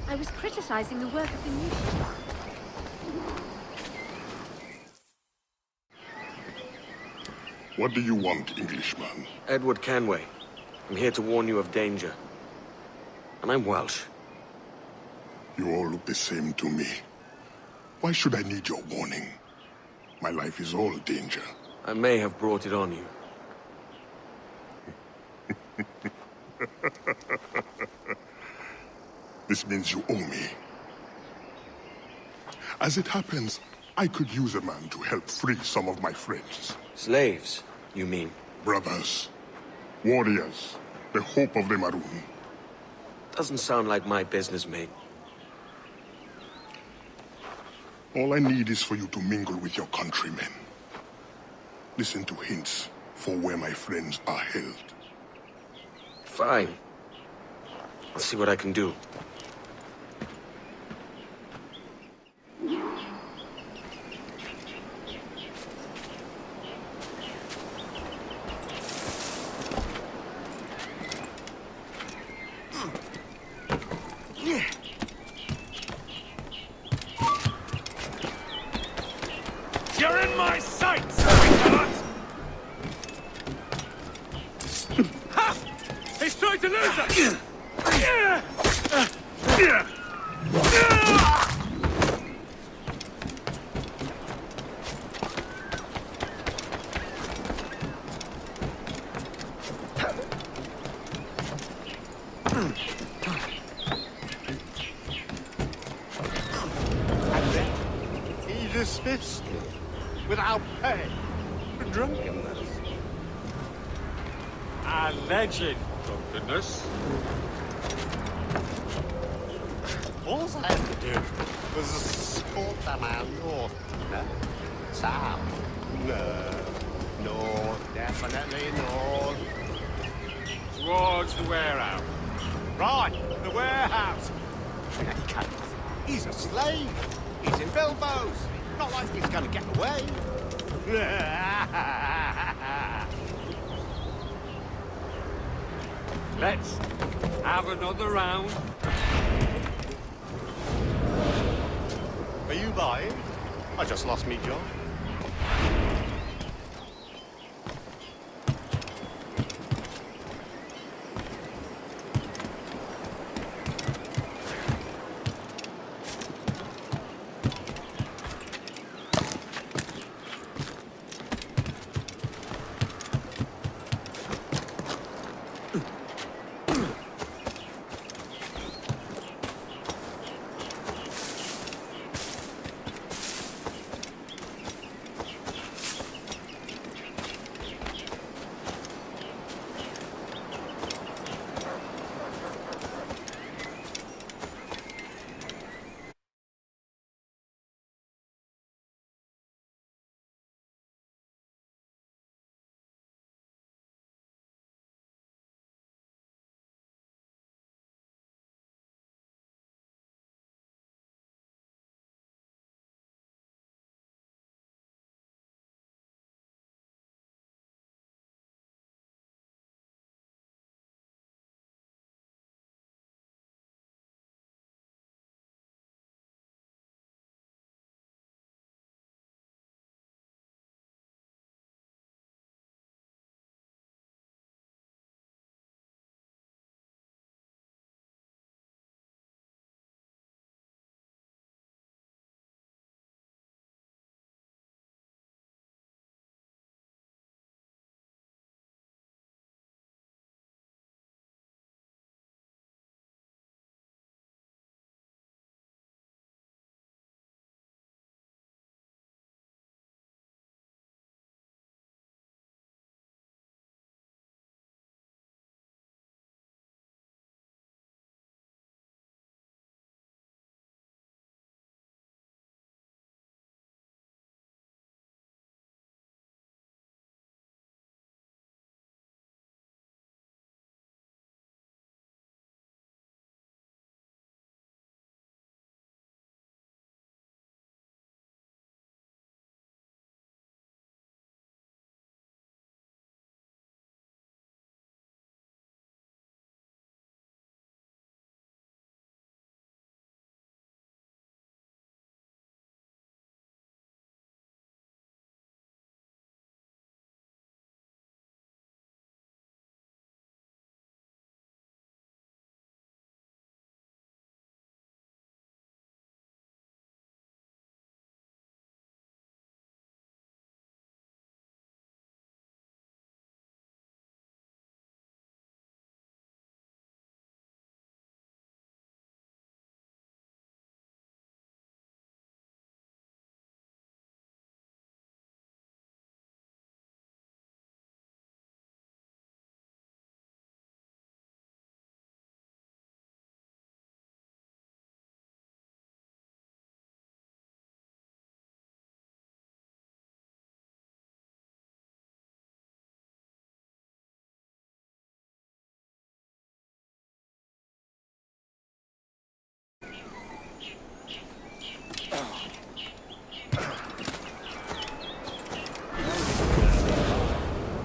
I was criticizing the work of the new ship. What do you want, Englishman? Edward Kenway. I'm here to warn you of danger. And I'm Welsh. You all look the same to me. Why should I need your warning? My life is all danger. I may have brought it on you. This means you owe me. As it happens, I could use a man to help free some of my friends. Slaves, you mean? Brothers. Warriors. The hope of the Maroon. Doesn't sound like my business, mate. All I need is for you to mingle with your countrymen. Listen to hints for where my friends are held. Fine. I'll see what I can do. You're in my sights, sweetheart! Ha! He's trying to lose us! He dismissed me without pay for drunkenness. Alleged drunkenness. All I had to do was escort them out north. No. South. No. North. Definitely north. Towards the warehouse. Right. The warehouse. He can't. He's a slave. He's in Bilbo's. Not like he's going to get away. Let's have another round. Are you buying? I just lost me job.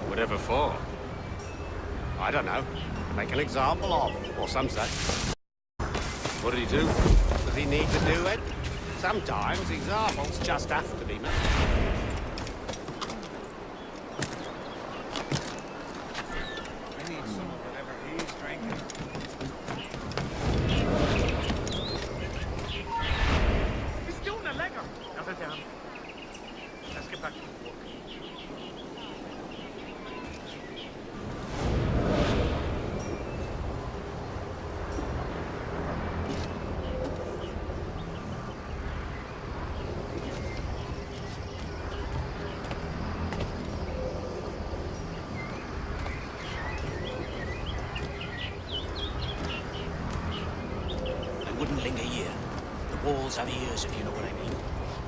Whatever for? I don't know. Make an example of, or some such. What did he do? Does he need to do it? Sometimes examples just have to be made. I need some of whatever he's drinking. He's doing a legger. Not a damn. Let's get back to the work. I wouldn't linger here. The walls have ears, if you know what I mean.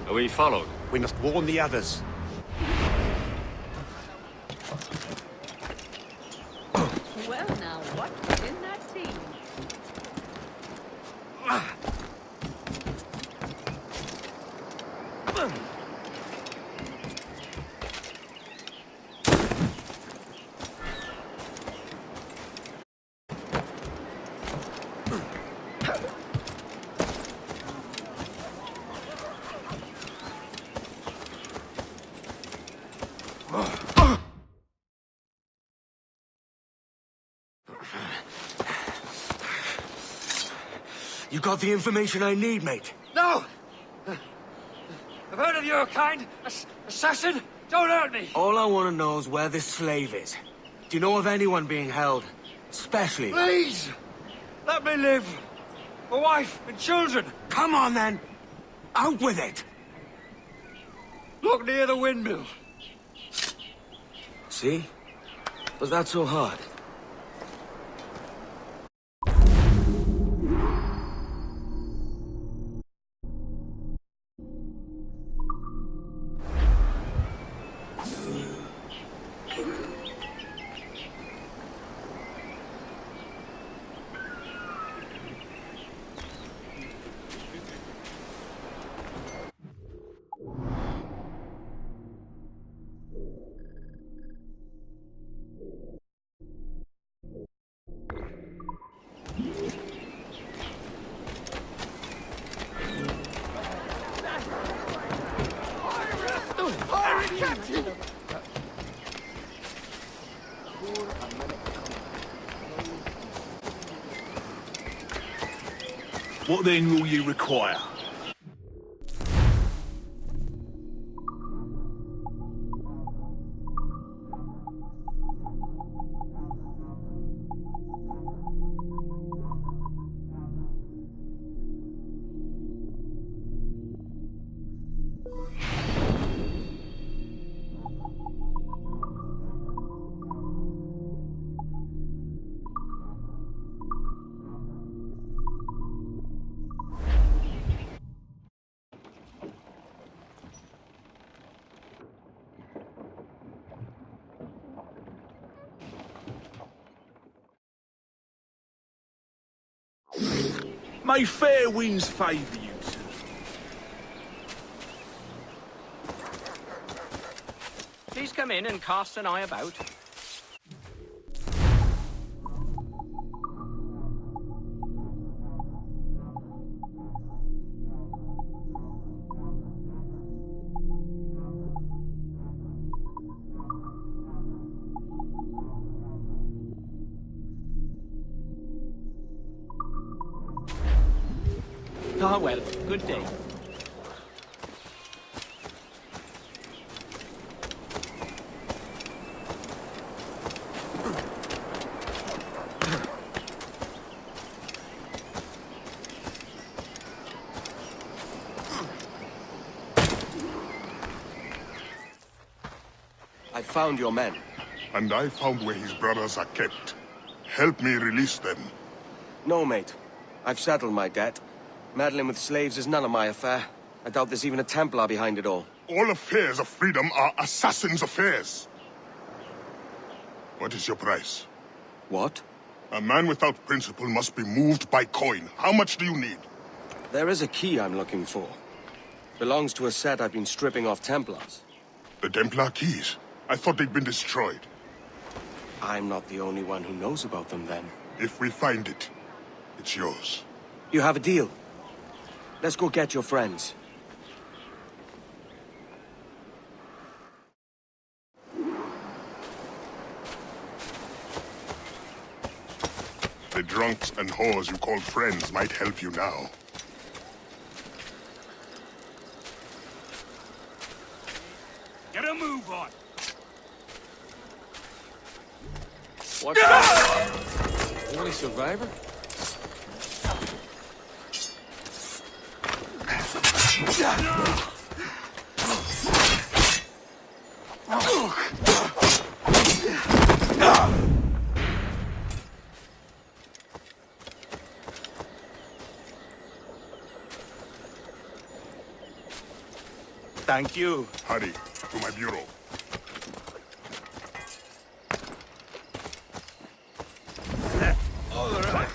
Are we followed? We must warn the others. Well now, what was in that tea? You got the information I need, mate. No! I've heard of your kind. Assassin! Don't hurt me! All I want to know is where this slave is. Do you know of anyone being held? Especially... Please! Let me live! My wife and children! Come on, then! Out with it! Look near the windmill. See? Was that so hard? What then will you require? May fair winds favour you two. Please come in and cast an eye about. Ah, well, good day. I found your men. And I found where his brothers are kept. Help me release them. No, mate. I've settled my debt. Meddling with slaves is none of my affair. I doubt there's even a Templar behind it all. All affairs of freedom are assassins' affairs. What is your price? What? A man without principle must be moved by coin. How much do you need? There is a key I'm looking for. Belongs to a set I've been stripping off Templars. The Templar keys? I thought they'd been destroyed. I'm not the only one who knows about them then. If we find it, it's yours. You have a deal. Let's go get your friends. The drunks and whores you call friends might help you now. Get a move on. What's that? Only survivor? Thank you. Hurry, to my bureau. All right.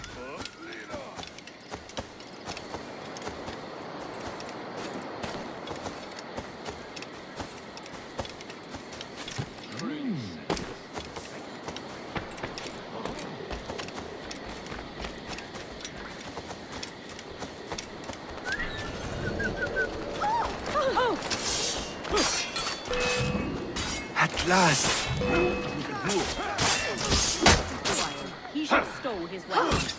At last! He should stow his weapons.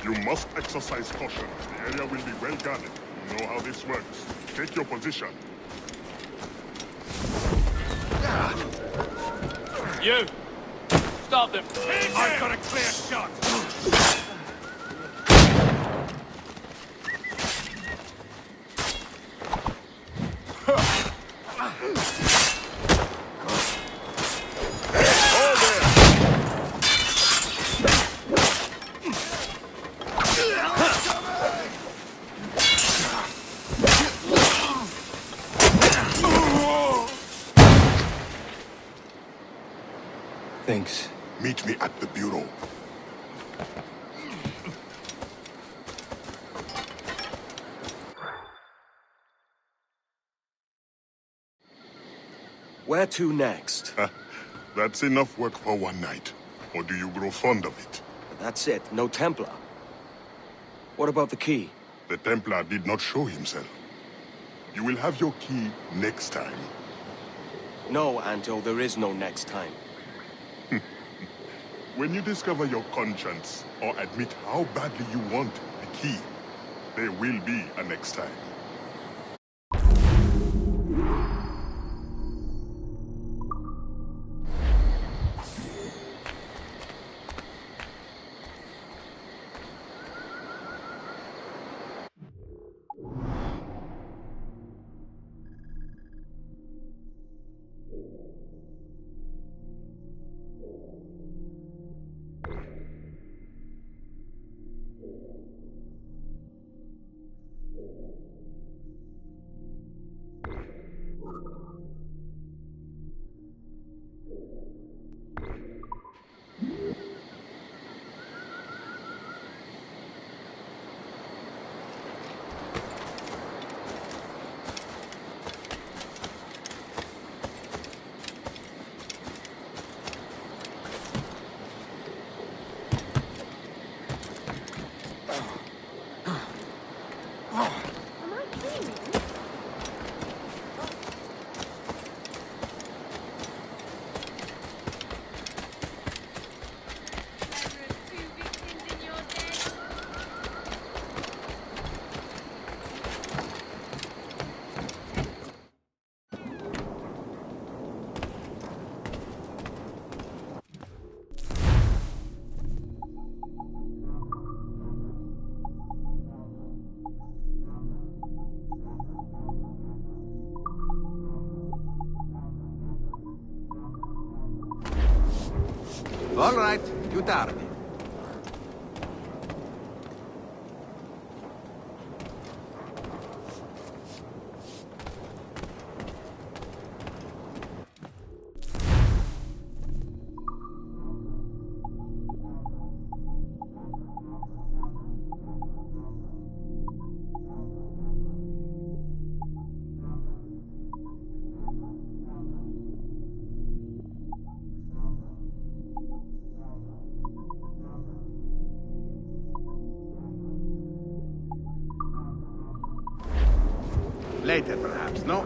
You must exercise caution. The area will be well guarded. You know how this works. Take your position. You! Stop them! I've got a clear shot! Thanks. Meet me at the bureau. Where to next? That's enough work for one night. Or do you grow fond of it? That's it. No Templar. What about the key? The Templar did not show himself. You will have your key next time. No, Anto, there is no next time. When you discover your conscience, or admit how badly you want the key, there will be a next time. All right, più tardi. Later, perhaps, no?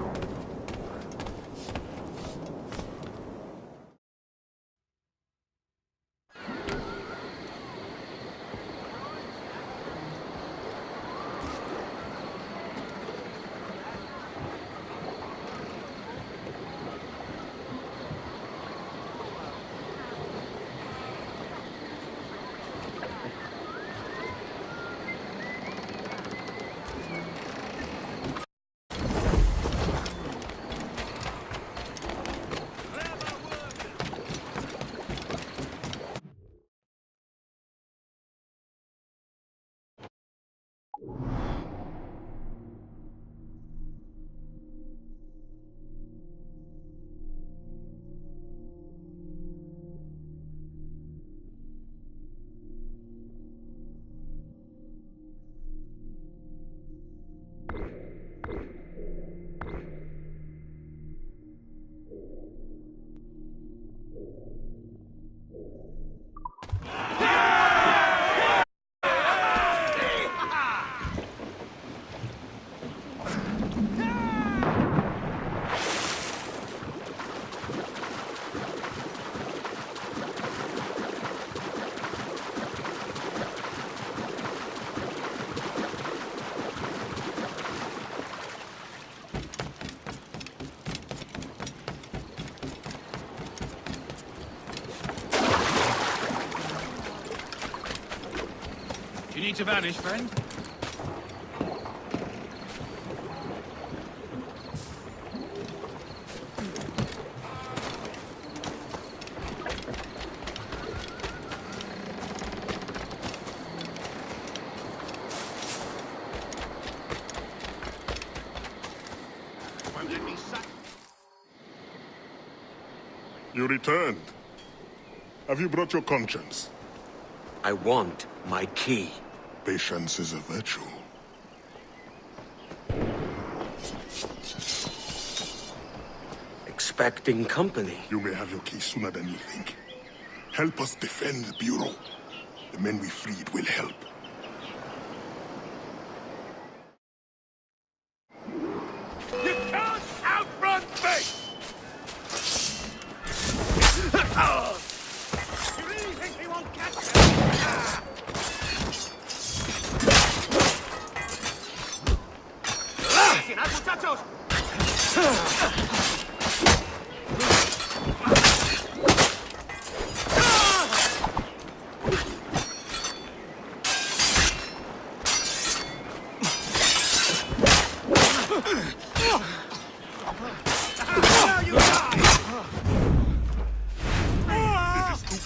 You need to vanish, friend? You returned. Have you brought your conscience? I want my key. Patience is a virtue. Expecting company. You may have your key sooner than you think. Help us defend the Bureau. The men we freed will help. You can't outrun me! You really think he won't catch you? ¡Muchachos!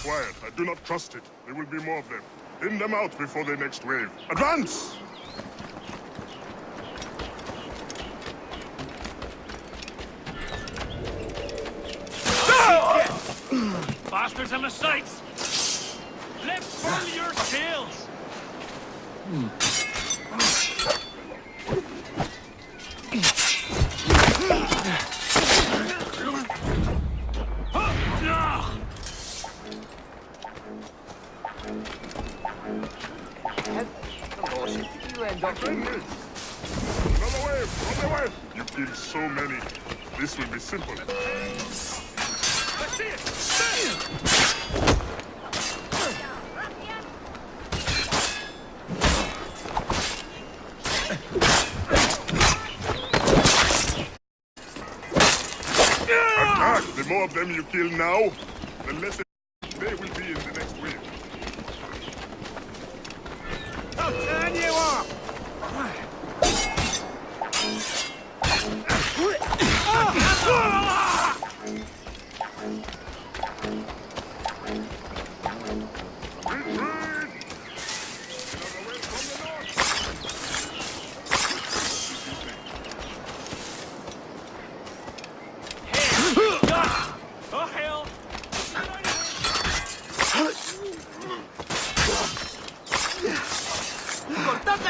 Quiet. I do not trust it. There will be more of them. Thin them out before the next wave. Advance! Bastards on the sights! Let pull your sails! Another wave! On the way! You killed so many. This will be simple. Let's see it! Attack! The more of them you kill now, the less they will be in the next wave. I'll turn you off!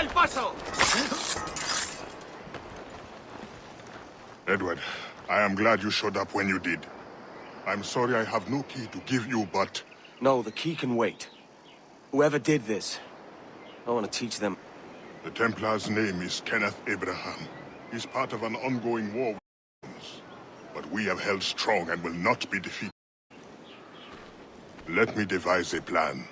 el paso! Edward, I am glad you showed up when you did. I'm sorry I have no key to give you, but... No, the key can wait. Whoever did this, I want to teach them. The Templar's name is Kenneth Abraham. He's part of an ongoing war with humans. But we have held strong and will not be defeated. Let me devise a plan.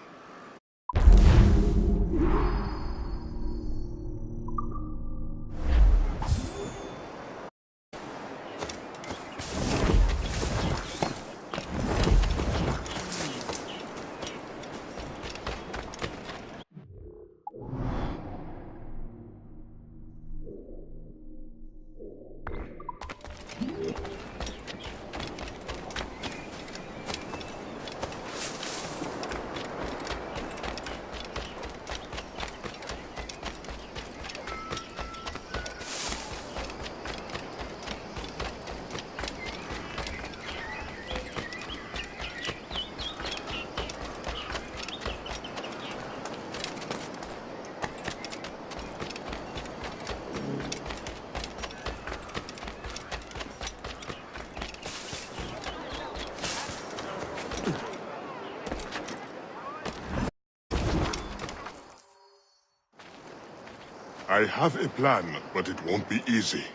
I have a plan, but it won't be easy.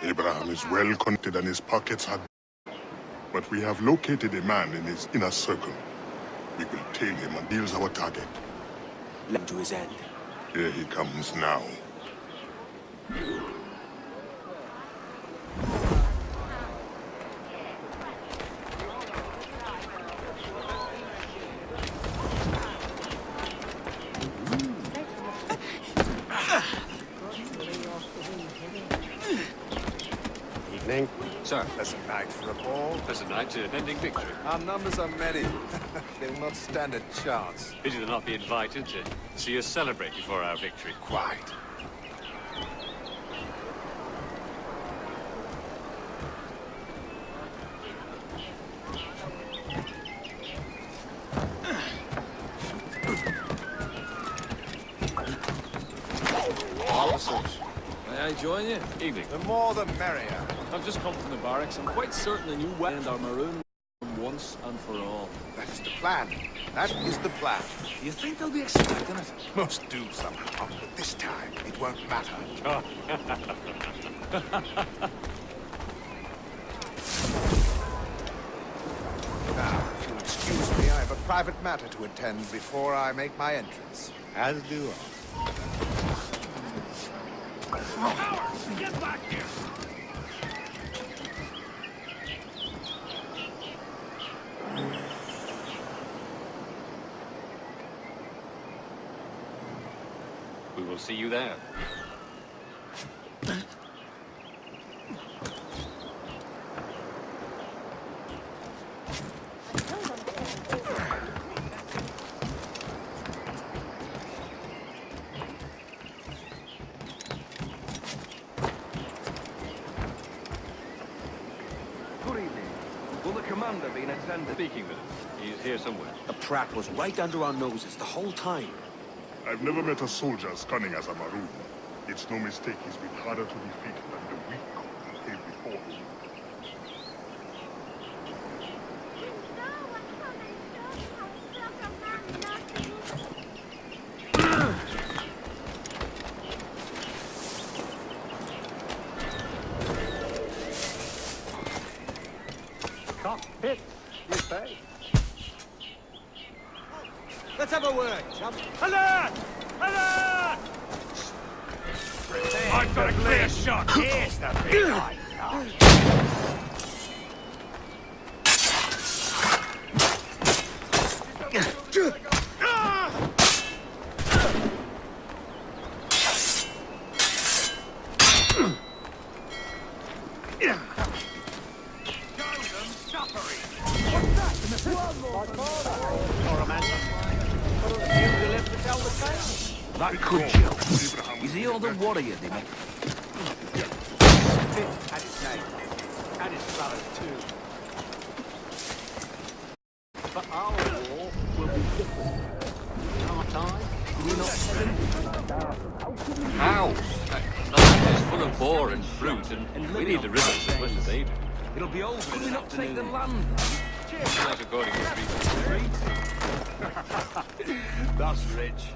Abraham is well connected and his pockets are... But we have located a man in his inner circle. We will tail him and he's our target. Let him to his end. Here he comes now. Evening. Sir. Pleasant night for a ball. Pleasant night to impending victory. Our numbers are many. They will not stand a chance. Pity they'll not be invited to see us celebrate before our victory. Quite. Officers, may I join you? Evening. The more the merrier. I've just come from the barracks. I'm quite certain the new end are marooned once and for all. That is the plan. That is the plan. Do you think they'll be expecting it? Most do somehow, but this time it won't matter. Now, if you'll excuse me, I have a private matter to attend before I make my entrance. As do I. Cowards! Get back here! We will see you there. Good evening. Will the commander be in attendance? Speaking with him. He's here somewhere. The Pratt was right under our noses the whole time. I've never met a soldier as cunning as a Maroon. It's no mistake he's been harder to defeat than the weak who came before him. Cockpit, you say? Let's have a word, chum. Alert! Alert! I've got a clear shot. Here's the big eye. That could joke. Is he all the warrior, they make? And his name. And his fellows, too. But our war will be different. Our time How? The land is full of boar and fruit, and we need the rivers as much as they do. It'll be over. Can we not take the land? Not according to treaty. That's rich.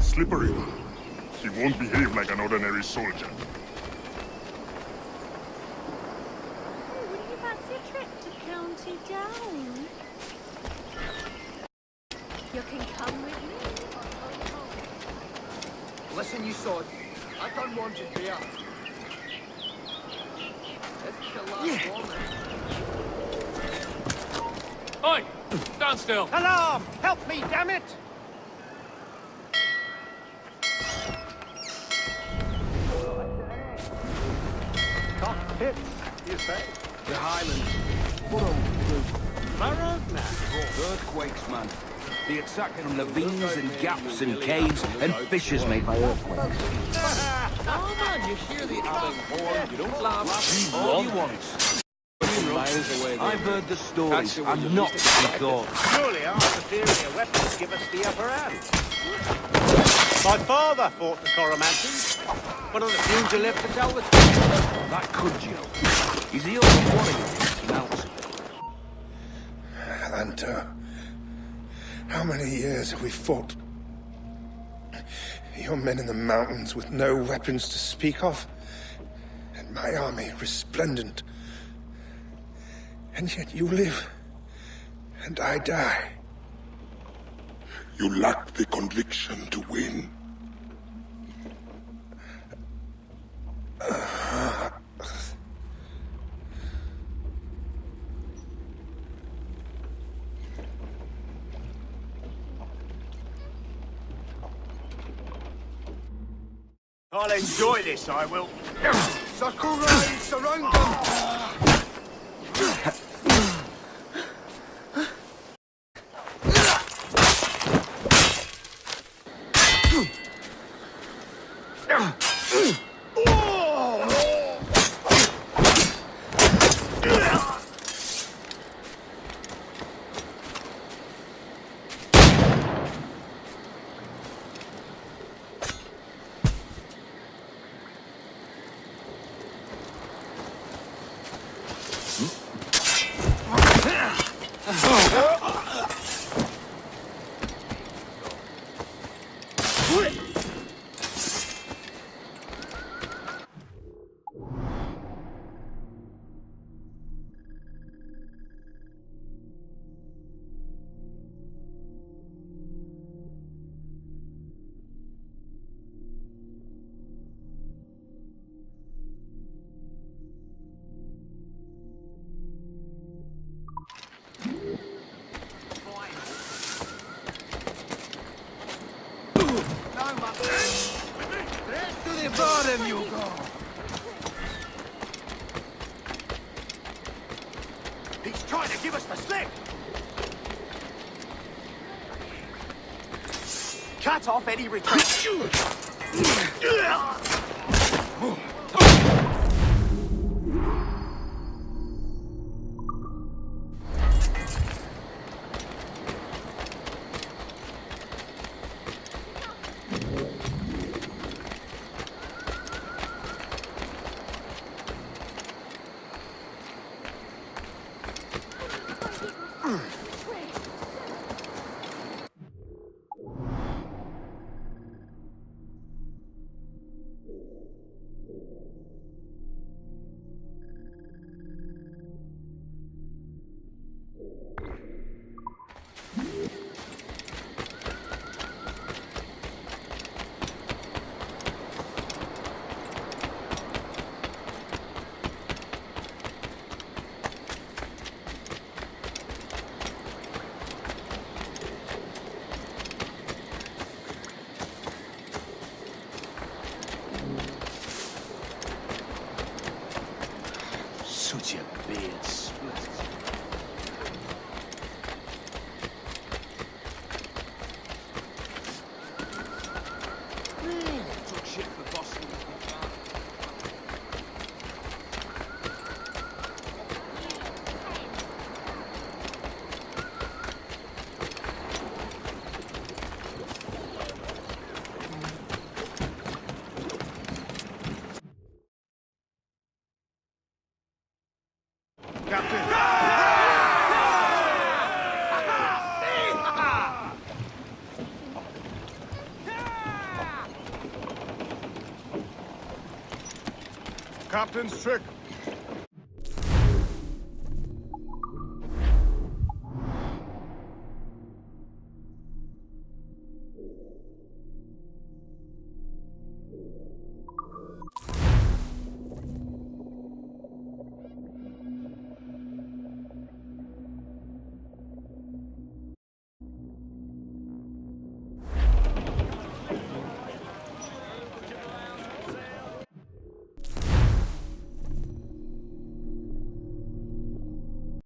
Slippery one. He won't behave like an ordinary soldier. Would you fancy a trip to County Down? You can come with me. Listen, you sod. I don't want you here. It's the last warning. Oi! Stand still! Alarm! Help me, damn it! Cockpit, you say? The Highlands. Maragna. Earthquakes, man. The attack from ravines and gaps and caves and fissures made by earthquakes. Oh man, you hear the Alan horn, you don't laugh. All you want. I've heard the stories. I'm not to be caught. Surely our superior weapons give us the upper hand. My father fought the Coromantans. One of the few who lived to tell the story. That Cudgel. He's the only warrior in Alton. Atlanta, how many years have we fought? Your men in the mountains with no weapons to speak of, and my army resplendent. And yet you live, and I die. You lack the conviction to win. I'll enjoy this, I will. Circle round, surround them! Bottom you go! He's trying to give us the slip! Cut off any retreat! beard split. Took shit for Boston. Captain's trick.